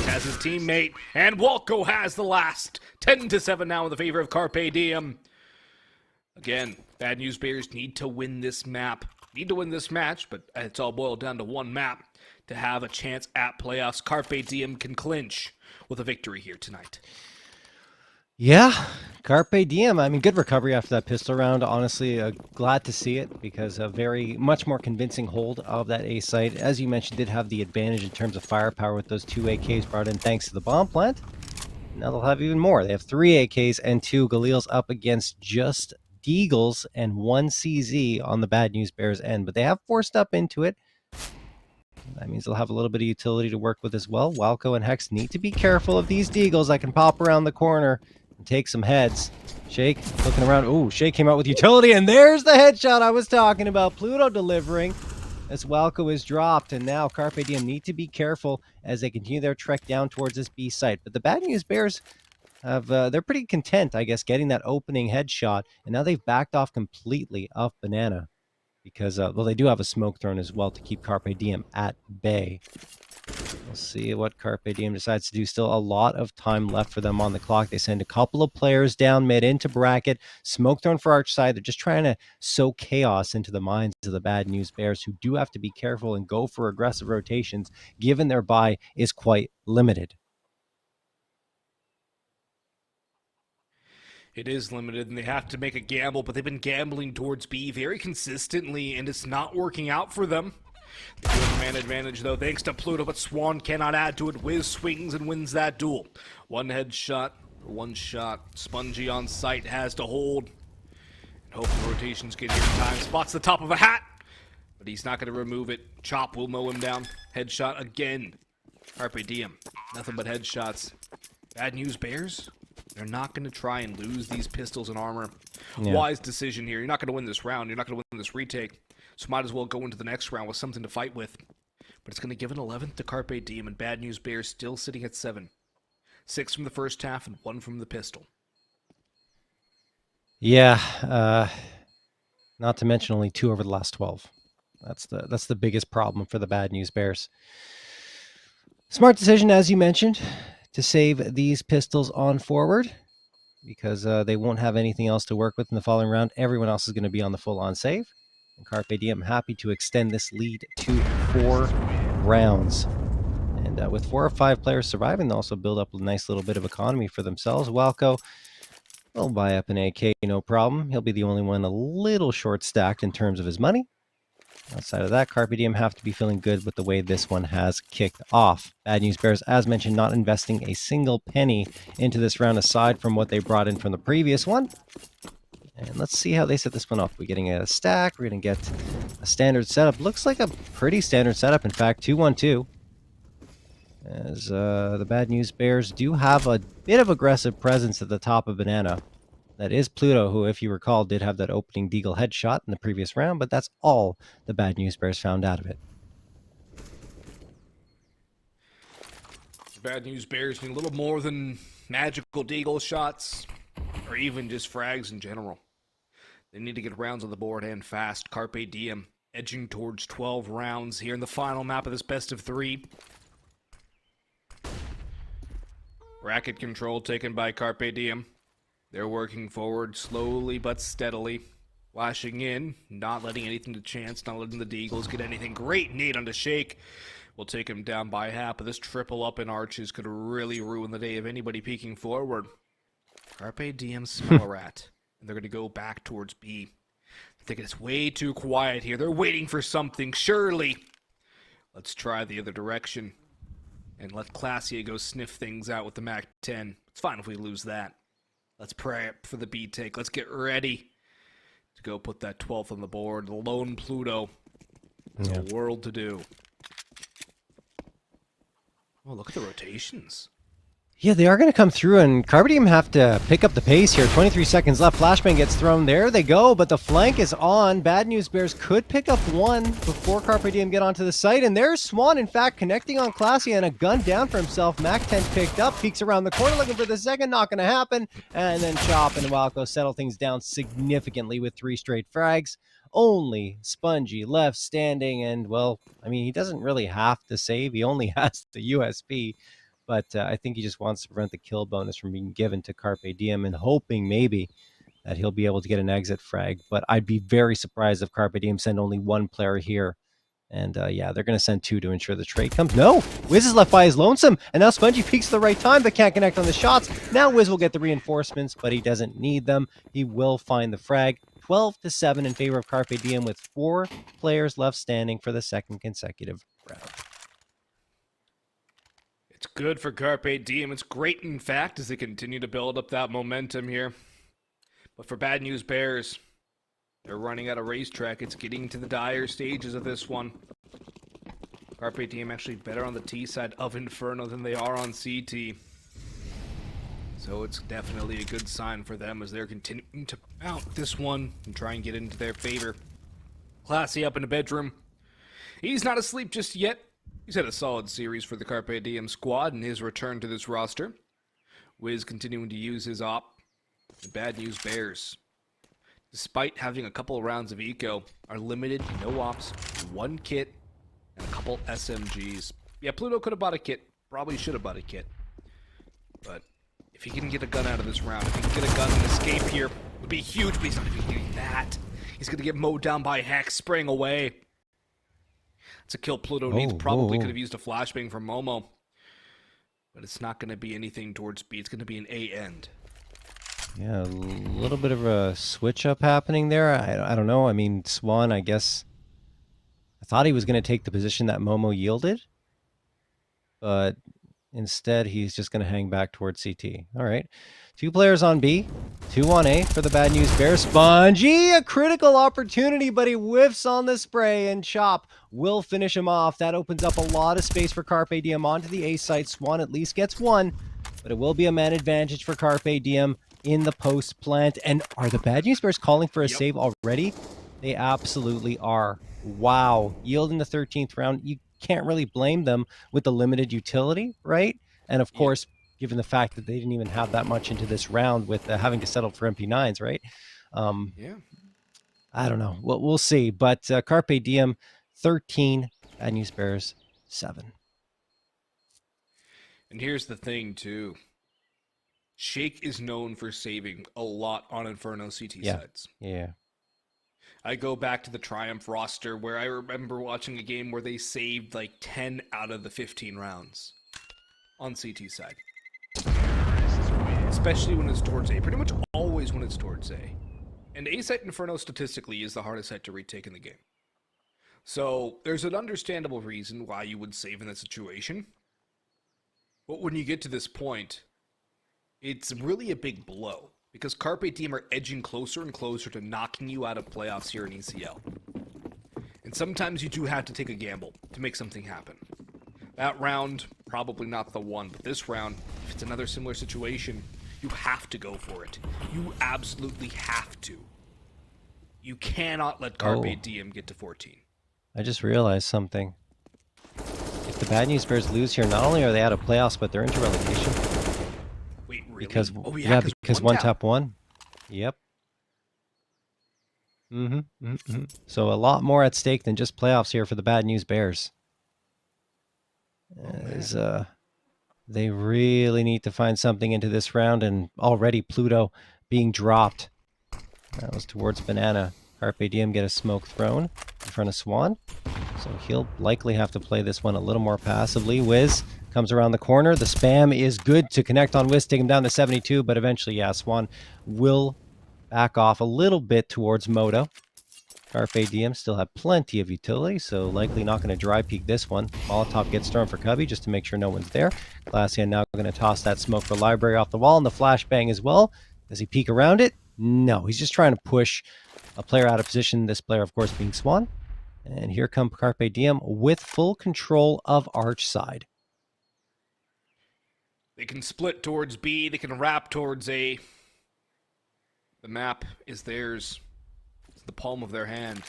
Has his teammate, and Walco has the last. 10-7 now in the favor of Carpe Diem. Again, Bad News Bears need to win this map. Need to win this match, but it's all boiled down to one map to have a chance at playoffs. Carpe Diem can clinch with a victory here tonight. Yeah, Carpe Diem. I mean, good recovery after that pistol round. Honestly, glad to see it, because a much more convincing hold of that A site. As you mentioned, did have the advantage in terms of firepower with those 2 AKs brought in thanks to the bomb plant. Now they'll have even more. They have 3 AKs and 2 Galils up against just Deagles and 1 CZ on the Bad News Bears end, but they have forced up into it. That means they'll have a little bit of utility to work with as well. Walco and Hex need to be careful of these Deagles that can pop around the corner and take some heads. Shake looking around. Ooh, Shake came out with utility, and there's the headshot I was talking about. Pluto delivering as Walco is dropped, and now Carpe Diem need to be careful as they continue their trek down towards this B site. But the Bad News Bears have they're pretty content, I guess, getting that opening headshot, and now they've backed off completely off Banana because, well, they do have a smoke thrown as well to keep Carpe Diem at bay. We'll see what Carpe Diem decides to do. Still a lot of time left for them on the clock. They send a couple of players down mid into bracket. Smoke thrown for Arch side. They're just trying to sow chaos into the minds of the Bad News Bears, who do have to be careful and go for aggressive rotations, given their buy is quite limited. It is limited, and they have to make a gamble, but they've been gambling towards B very consistently, and it's not working out for them. They do have a man advantage, though, thanks to Pluto, but Swan cannot add to it. Wiz swings and wins that duel. One headshot, or one shot. Spongy on site has to hold. And hope the rotations get here in time. Spots the top of a hat, but he's not going to remove it. Chop will mow him down. Headshot again. Carpe Diem. Nothing but headshots. Bad News Bears? They're not going to try and lose these pistols and armor. Yeah. Wise decision here. You're not going to win this round. You're not going to win this retake. So might as well go into the next round with something to fight with. But it's going to give an 11th to Carpe Diem, and Bad News Bears still sitting at 7. 6 from the first half and 1 from the pistol. Yeah, not to mention only 2 over the last 12. That's the biggest problem for the Bad News Bears. Smart decision, as you mentioned, to save these pistols on forward, because they won't have anything else to work with in the following round. Everyone else is going to be on the full-on save. And Carpe Diem happy to extend this lead to 4 rounds. And with 4 or 5 players surviving, they'll also build up a nice little bit of economy for themselves. Walco will buy up an AK, no problem. He'll be the only one a little short-stacked in terms of his money. Outside of that, Carpe Diem have to be feeling good with the way this one has kicked off. Bad News Bears, as mentioned, not investing a single penny into this round aside from what they brought in from the previous one. And let's see how they set this one up. We're getting a stack. We're going to get a standard setup. Looks like a pretty standard setup, in fact, 2-1-2. As the Bad News Bears do have a bit of aggressive presence at the top of Banana. That is Pluto, who, if you recall, did have that opening Deagle headshot in the previous round, but that's all the Bad News Bears found out of it. The Bad News Bears need a little more than magical Deagle shots, or even just frags in general. They need to get rounds on the board and fast. Carpe Diem edging towards 12 rounds here in the final map of this best of 3. Racket control taken by Carpe Diem. They're working forward slowly but steadily. Flashing in, not letting anything to chance, not letting the Deagles get anything. Great nade onto Shake. We'll take him down by half, but this triple up in arches could really ruin the day of anybody peeking forward. Carpe Diem smell a rat, and they're going to go back towards B. They're thinking it's way too quiet here. They're waiting for something, surely. Let's try the other direction and let CLASIA go sniff things out with the MAC-10. It's fine if we lose that. Let's prep for the B take. Let's get ready to go put that 12th on the board. The lone Pluto has a world to do. Oh, look at the rotations. Yeah, they are going to come through, and Carpe Diem have to pick up the pace here. 23 seconds left. Flashbang gets thrown. There they go, but the flank is on. Bad News Bears could pick up 1 before Carpe Diem get onto the site, and there's Swan, in fact, connecting on CLASIA, and a gun down for himself. MAC-10 picked up, peeks around the corner looking for the second. Not going to happen. And then Chop and Walco settle things down significantly with 3 straight frags. Only Spongy left standing, and, well, I mean, he doesn't really have to save. He only has the USP. But I think he just wants to prevent the kill bonus from being given to Carpe Diem, and hoping maybe that he'll be able to get an exit frag. But I'd be very surprised if Carpe Diem send only 1 player here. And yeah, they're going to send 2 to ensure the trade comes. No! Wiz is left by his lonesome, and now Spongy peeks at the right time, but can't connect on the shots. Now Wiz will get the reinforcements, but he doesn't need them. He will find the frag. 12-7 in favor of Carpe Diem, with 4 players left standing for the second consecutive round. It's good for Carpe Diem. It's great, in fact, as they continue to build up that momentum here. But for Bad News Bears, they're running out of racetrack. It's getting to the dire stages of this one. Carpe Diem actually better on the T side of Inferno than they are on CT. So it's definitely a good sign for them as they're continuing to mount this one and try and get into their favor. CLASIA up in the bedroom. He's not asleep just yet. He's had a solid series for the Carpe Diem squad in his return to this roster. Wiz continuing to use his op. The Bad News Bears, despite having a couple of rounds of eco, are limited to no ops, one kit, and a couple SMGs. Yeah, Pluto could have bought a kit. Probably should have bought a kit. But if he can get a gun out of this round, if he can get a gun and escape here, it would be huge, but he's not even getting that. He's going to get mowed down by Hex, spraying away. It's a kill Pluto needs. Probably could have used a flashbang from Momo. But it's not going to be anything towards B. It's going to be an A end. Yeah, a little bit of a switch up happening there. I don't know. I mean, Swan, I guess, I thought he was going to take the position that Momo yielded. But instead, he's just going to hang back towards CT. All right. 2 players on B, 2 on A for the Bad News Bears. Spongy, a critical opportunity, but he whiffs on the spray, and Chop will finish him off. That opens up a lot of space for Carpe Diem onto the A site. Swan at least gets 1, but it will be a man advantage for Carpe Diem in the post plant. And are the Bad News Bears calling for a save already? They absolutely are. Wow. Yielding the 13th round. You can't really blame them with the limited utility, right? And of course, given the fact that they didn't even have that much into this round with having to settle for MP9s, right? I don't know. We'll see. But Carpe Diem, 13, Bad News Bears, 7. And here's the thing, too. Shake is known for saving a lot on Inferno CT sides. Yeah. I go back to the Triumph roster where I remember watching a game where they saved like 10 out of the 15 rounds on CT side. Especially when it's towards A. Pretty much always when it's towards A. And A site Inferno statistically is the hardest site to retake in the game. So there's an understandable reason why you would save in that situation. But when you get to this point, it's really a big blow, because Carpe Diem are edging closer and closer to knocking you out of playoffs here in ECL. And sometimes you do have to take a gamble to make something happen. That round, probably not the one, but this round, if it's another similar situation, you have to go for it. You absolutely have to. You cannot let Carpe Diem get to 14. I just realized something. If the Bad News Bears lose here, not only are they out of playoffs, but they're into relegation. Wait, really? Because because one tap one. Yep. So a lot more at stake than just playoffs here for the Bad News Bears. They really need to find something into this round, and already Pluto being dropped. That was towards Banana. Carpe Diem get a smoke thrown in front of Swan. So he'll likely have to play this one a little more passively. Wiz comes around the corner. The spam is good to connect on Wiz, take him down to 72, but eventually, yeah, Swan will back off a little bit towards Moto. Carpe Diem still have plenty of utility, so likely not going to dry peek this one. Molotov gets thrown for Cubby just to make sure no one's there. CLASIA now going to toss that smoke for Library off the wall, and the flashbang as well. Does he peek around it? No, he's just trying to push a player out of position, this player, of course, being Swan. And here come Carpe Diem with full control of Arch side. They can split towards B. They can wrap towards A. The map is theirs. It's the palm of their hand.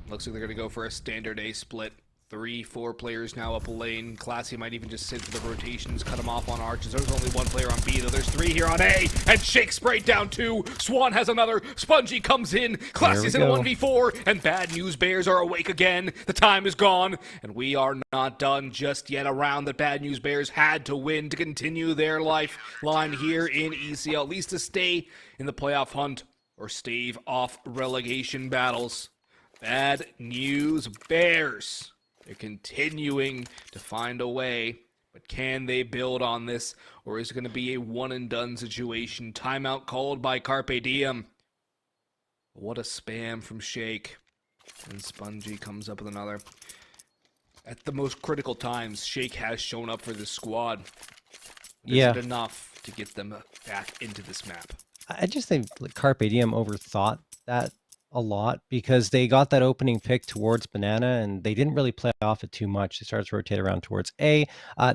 Looks like they're going to go for a standard A split. 3-4 players now up a lane. CLASIA might even just sit for the rotations, cut them off on arches. There's only 1 player on B, though. There's 3 here on A, and Shake sprayed down 2. Swan has another. Spongy comes in. CLASIA's in a 1v4, and Bad News Bears are awake again. The time is gone, and we are not done just yet. A round that Bad News Bears had to win to continue their lifeline here in ECL, at least to stay in the playoff hunt or stave off relegation battles. Bad News Bears. They're continuing to find a way, but can they build on this, or is it going to be a one-and-done situation? Timeout called by Carpe Diem. What a spam from Shake. And Spongy comes up with another. At the most critical times, Shake has shown up for this squad. But is Yeah. it enough to get them back into this map? I just think like Carpe Diem overthought that a lot because they got that opening pick towards Banana and they didn't really play off it too much. They started to rotate around towards A.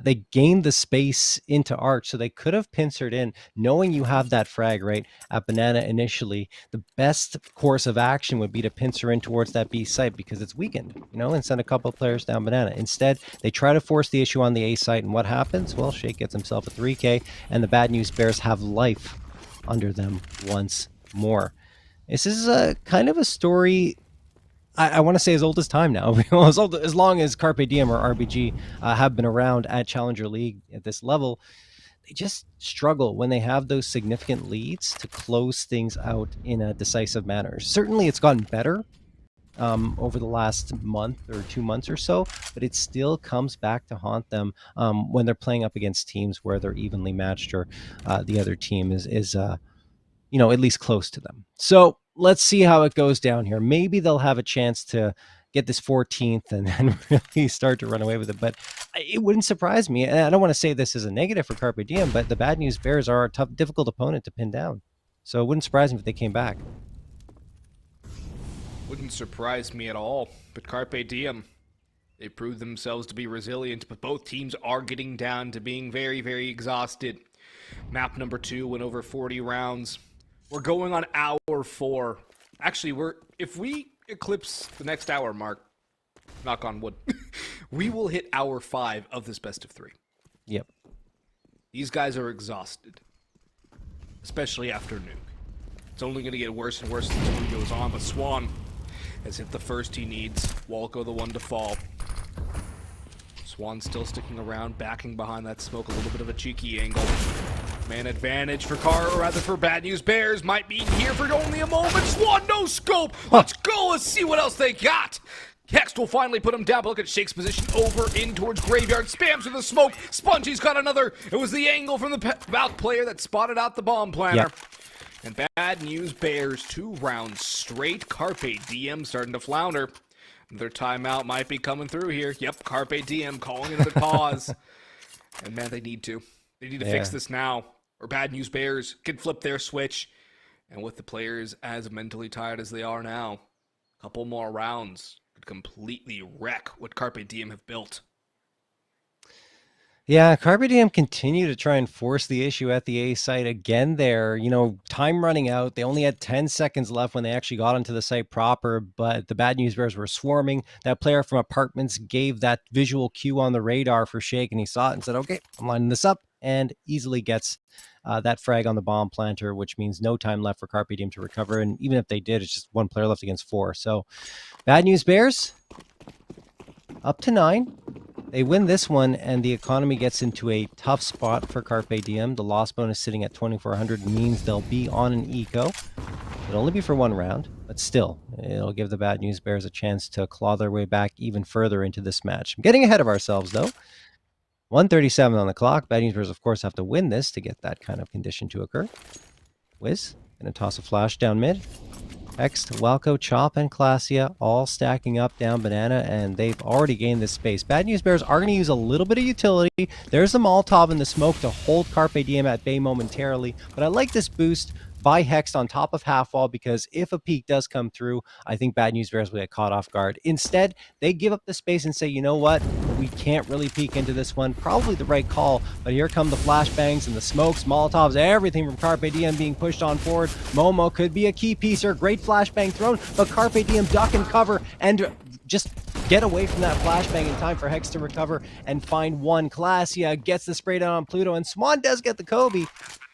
They gained the space into Arch, so they could have pincered in, knowing you have that frag right at Banana initially. The best course of action would be to pincer in towards that B site because it's weakened, and send a couple of players down Banana. Instead, they try to force the issue on the A site, and what happens? Well, Shake gets himself a 3K, and the Bad News Bears have life under them once more. This is a kind of a story I want to say as old as time now. As long as Carpe Diem or RBG have been around at Challenger League at this level, they just struggle when they have those significant leads to close things out in a decisive manner. Certainly, it's gotten better over the last month or 2 months or so, but it still comes back to haunt them when they're playing up against teams where they're evenly matched or the other team is at least close to them. So let's see how it goes down here. Maybe they'll have a chance to get this 14th and then really start to run away with it. But it wouldn't surprise me. And I don't want to say this is a negative for Carpe Diem, but the Bad News Bears are a tough, difficult opponent to pin down. So it wouldn't surprise me if they came back. Wouldn't surprise me at all. But Carpe Diem, they proved themselves to be resilient, but both teams are getting down to being very, very exhausted. Map number 2 went over 40 rounds. We're going on hour 4. Actually, if we eclipse the next hour mark, knock on wood, we will hit hour 5 of this best of 3. Yep. These guys are exhausted, especially after Nuke. It's only going to get worse and worse as time goes on, but Swan has hit the first he needs. Walco the one to fall. Swan still sticking around, backing behind that smoke, a little bit of a cheeky angle. Man advantage for Bad News Bears. Might be here for only a moment. Swan, no scope. Let's go. Let's see what else they got. Hext will finally put him down, but look at Shake's position over in towards Graveyard. Spams with the smoke. Spongey's got another. It was the angle from the Valk player that spotted out the bomb planter. Yep. And Bad News Bears, 2 rounds straight. Carpe Diem starting to flounder. Their timeout might be coming through here. Yep, Carpe Diem calling another pause. And man, they need to. They need to fix this now, or Bad News Bears can flip their switch. And with the players as mentally tired as they are now, a couple more rounds could completely wreck what Carpe Diem have built. Yeah, Carpe Diem continue to try and force the issue at the A site again there. Time running out. They only had 10 seconds left when they actually got onto the site proper, but the Bad News Bears were swarming. That player from Apartments gave that visual cue on the radar for Shake, and he saw it and said, okay, I'm lining this up, and easily gets that frag on the bomb planter, which means no time left for Carpe Diem to recover. And even if they did, it's just 1 player left against 4. So Bad News Bears up to 9. They win this one, and the economy gets into a tough spot for Carpe Diem. The loss bonus sitting at 2,400 means they'll be on an eco. It'll only be for 1 round, but still, it'll give the Bad News Bears a chance to claw their way back even further into this match. I'm getting ahead of ourselves, though. 1:37 on the clock. Bad News Bears, of course, have to win this to get that kind of condition to occur. Wiz, gonna toss a flash down mid. Hext, Walco, Chop, and Clasia all stacking up down Banana, and they've already gained this space. Bad News Bears are going to use a little bit of utility. There's the Molotov in the smoke to hold Carpe Diem at bay momentarily, but I like this boost by Hext on top of half wall because if a peek does come through, I think Bad News Bears will get caught off guard. Instead, they give up the space and say, you know what? We can't really peek into this one. Probably the right call, but here come the flashbangs and the smokes, Molotovs, everything from Carpe Diem being pushed on forward. Momo could be a key piece here. Great flashbang thrown, but Carpe Diem duck and cover and just get away from that flashbang in time for Hex to recover and find one. Clasia gets the spray down on Pluto, and Swan does get the Kobe,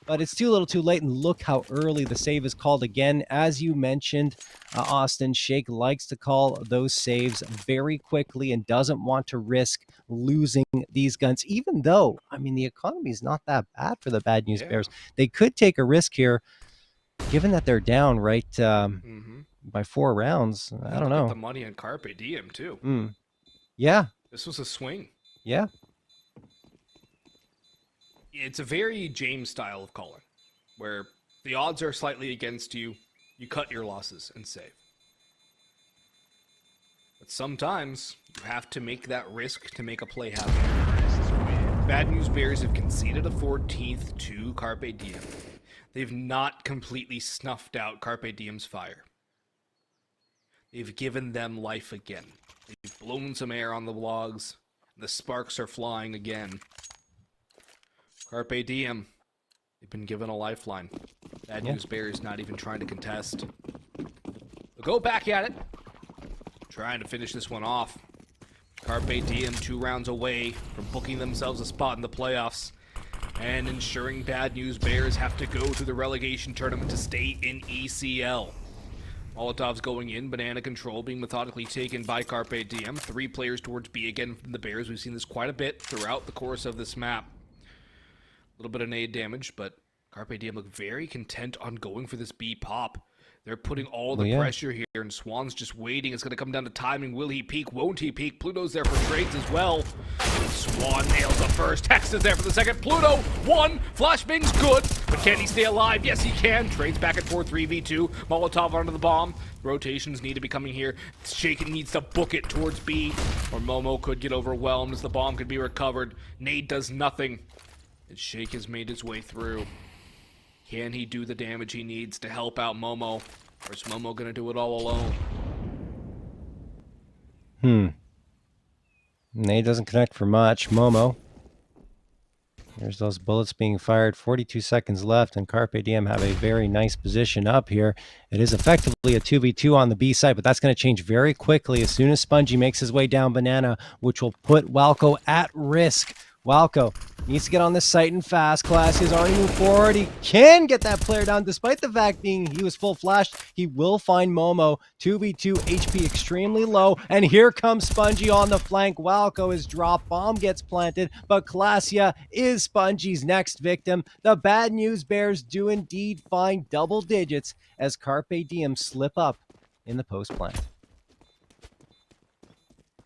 but it's too little too late, and look how early the save is called again. As you mentioned, Austin, Shake likes to call those saves very quickly and doesn't want to risk losing these guns, even though, the economy is not that bad for the Bad News Bears. They could take a risk here, given that they're down by 4 rounds. I don't know. The money on Carpe Diem, too. Yeah. This was a swing. Yeah. It's a very James style of calling, where the odds are slightly against you, you cut your losses and save. But sometimes you have to make that risk to make a play happen. Bad News Bears have conceded a 14th to Carpe Diem. They've not completely snuffed out Carpe Diem's fire. They've given them life again. They've blown some air on the logs. The sparks are flying again. Carpe Diem, they've been given a lifeline. Bad News Bears not even trying to contest. They'll go back at it. Trying to finish this one off. Carpe Diem 2 rounds away from booking themselves a spot in the playoffs and ensuring Bad News Bears have to go to the relegation tournament to stay in ECL. Molotov's going in, banana control being methodically taken by Carpe Diem. 3 players towards B again from the Bears. We've seen this quite a bit throughout the course of this map. A little bit of nade damage, but Carpe Diem look very content on going for this B pop. They're putting all the pressure here, and Swan's just waiting. It's going to come down to timing. Will he peek? Won't he peek? Pluto's there for trades as well. Swan nails the first. Hex is there for the second. Pluto, 1. Flashbang's good, but can he stay alive? Yes, he can. Trades back and forth, 3v2. Molotov onto the bomb. Rotations need to be coming here. Shake needs to book it towards B, or Momo could get overwhelmed as the bomb could be recovered. Nade does nothing. And Shake has made his way through. Can he do the damage he needs to help out Momo? Or is Momo going to do it all alone? Nade doesn't connect for much. Momo. There's those bullets being fired. 42 seconds left, and Carpe Diem have a very nice position up here. It is effectively a 2v2 on the B side, but that's going to change very quickly as soon as Spongy makes his way down Banana, which will put Walco at risk. Walco needs to get on this site and fast. CLASIA has already moved forward. He can get that player down despite the fact being he was full flashed. He will find Momo. 2v2, HP extremely low. And here comes Spongy on the flank. Walco is dropped. Bomb gets planted. But CLASIA is Spongy's next victim. The Bad News Bears do indeed find double digits as Carpe Diem slip up in the post plant.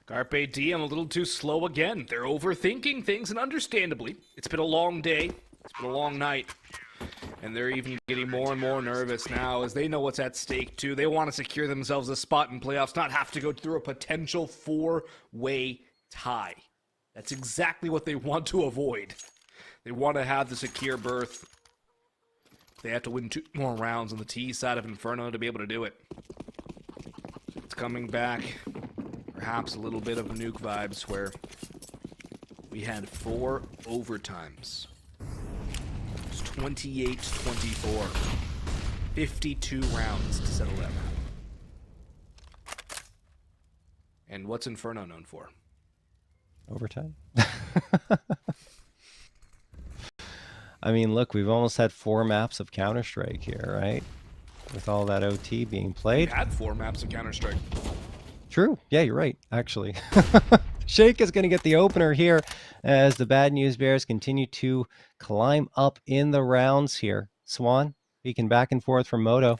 Carpe Diem a little too slow again. They're overthinking things, and understandably. It's been a long day. It's been a long night. And they're even getting more and more nervous now as they know what's at stake, too. They want to secure themselves a spot in playoffs, not have to go through a potential 4-way tie. That's exactly what they want to avoid. They want to have the secure berth. They have to win 2 more rounds on the T side of Inferno to be able to do it. It's coming back. Perhaps a little bit of nuke vibes where we had 4 overtimes. It's 28-24. 52 rounds to settle that map. And what's Inferno known for? Overtime? I mean, look, we've almost had 4 maps of Counter-Strike here, right? With all that OT being played. We had 4 maps of Counter-Strike. True. Yeah, you're right, actually. Shake is going to get the opener here as the Bad News Bears continue to climb up in the rounds here. Swan peeking back and forth from Moto.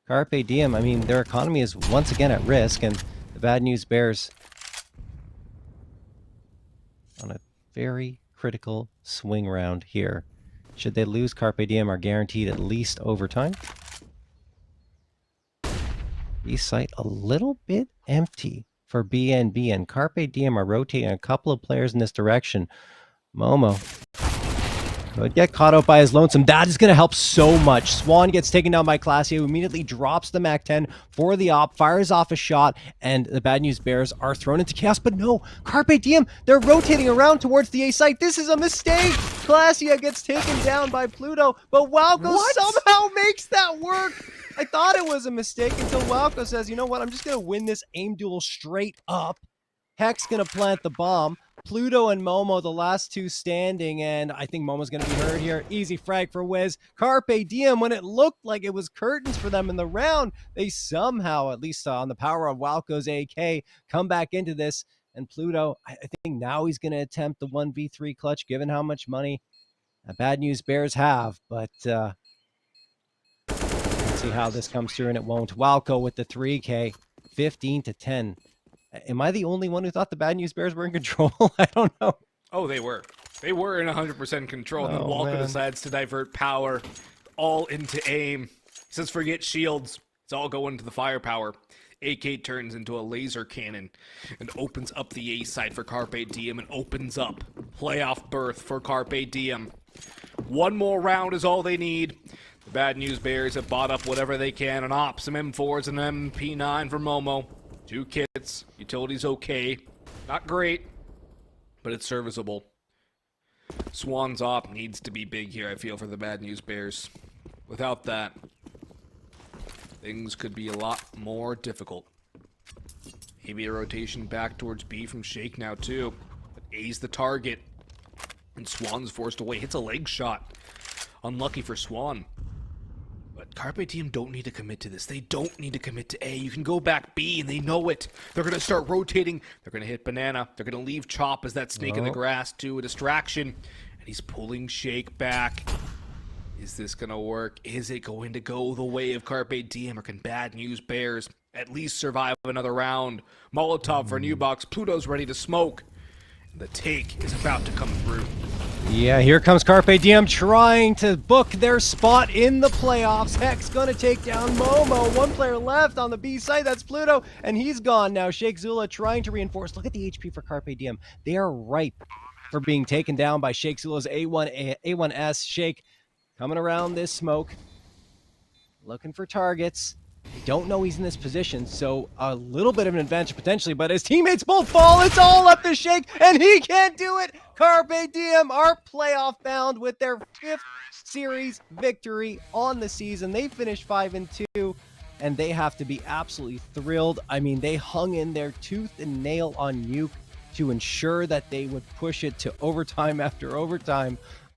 Carpe Diem, I mean, their economy is once again at risk, and the Bad News Bears on a very critical swing round here. Should they lose, Carpe Diem are guaranteed at least overtime. East site a little bit empty for BnB, and Carpe Diem are rotating a couple of players in this direction. Momo could get caught out by his lonesome. That is going to help so much. Swan gets taken down by CLASIA, who immediately drops the MAC-10 for the op, fires off a shot, and the Bad News Bears are thrown into chaos. But no, Carpe Diem, they're rotating around towards the A site. This is a mistake. CLASIA gets taken down by Pluto, but Walco somehow makes that work. I thought it was a mistake until Walco says, you know what, I'm just going to win this aim duel straight up. Heck's going to plant the bomb. Pluto and Momo, the last 2 standing, and I think Momo's going to be hurt here. Easy frag for Wiz. Carpe Diem, when it looked like it was curtains for them in the round, they somehow, at least on the power of Walco's AK, come back into this. And Pluto, I think now he's going to attempt the 1v3 clutch, given how much money Bad News Bears have, but let's see how this comes through, and it won't. Walco with the 3K, 15-10. Am I the only one who thought the Bad News Bears were in control? I don't know. Oh, they were. They were in 100% control. And then Walco decides to divert power all into aim. He says, forget shields. It's all going to the firepower. AK turns into a laser cannon and opens up the A side for Carpe Diem and opens up playoff berth for Carpe Diem. One more round is all they need. The Bad News Bears have bought up whatever they can, an op, some M4s, and an MP9 for Momo. 2 kits. Utility's okay. Not great, but it's serviceable. Swan's op needs to be big here, I feel, for the Bad News Bears. Without that, things could be a lot more difficult. Maybe a rotation back towards B from Shake now, too. But A's the target. And Swan's forced away. Hits a leg shot. Unlucky for Swan. But Carpe Diem don't need to commit to this. They don't need to commit to A. You can go back B, and they know it. They're going to start rotating. They're going to hit Banana. They're going to leave Chop as that snake in the grass, too. A distraction. And he's pulling Shake back. Is this going to work? Is it going to go the way of Carpe Diem, or can Bad News Bears at least survive another round? Molotov for New Box. Pluto's ready to smoke. The take is about to come through. Yeah, here comes Carpe Diem trying to book their spot in the playoffs. Heck's gonna take down Momo. One player left on the B side, that's Pluto, and he's gone now. Shake Zula trying to reinforce. Look at the HP for Carpe Diem. They are ripe for being taken down by Shake Zula's A1S. Shake coming around this smoke, looking for targets. They don't know he's in this position, so a little bit of an advantage potentially, but his teammates both fall. It's all up to Shake, and he can't do it. Carpe Diem are playoff bound with their 5th series victory on the season. They finished 5-2, and they have to be absolutely thrilled. I mean, they hung in there tooth and nail on Nuke to ensure that they would push it to overtime after overtime.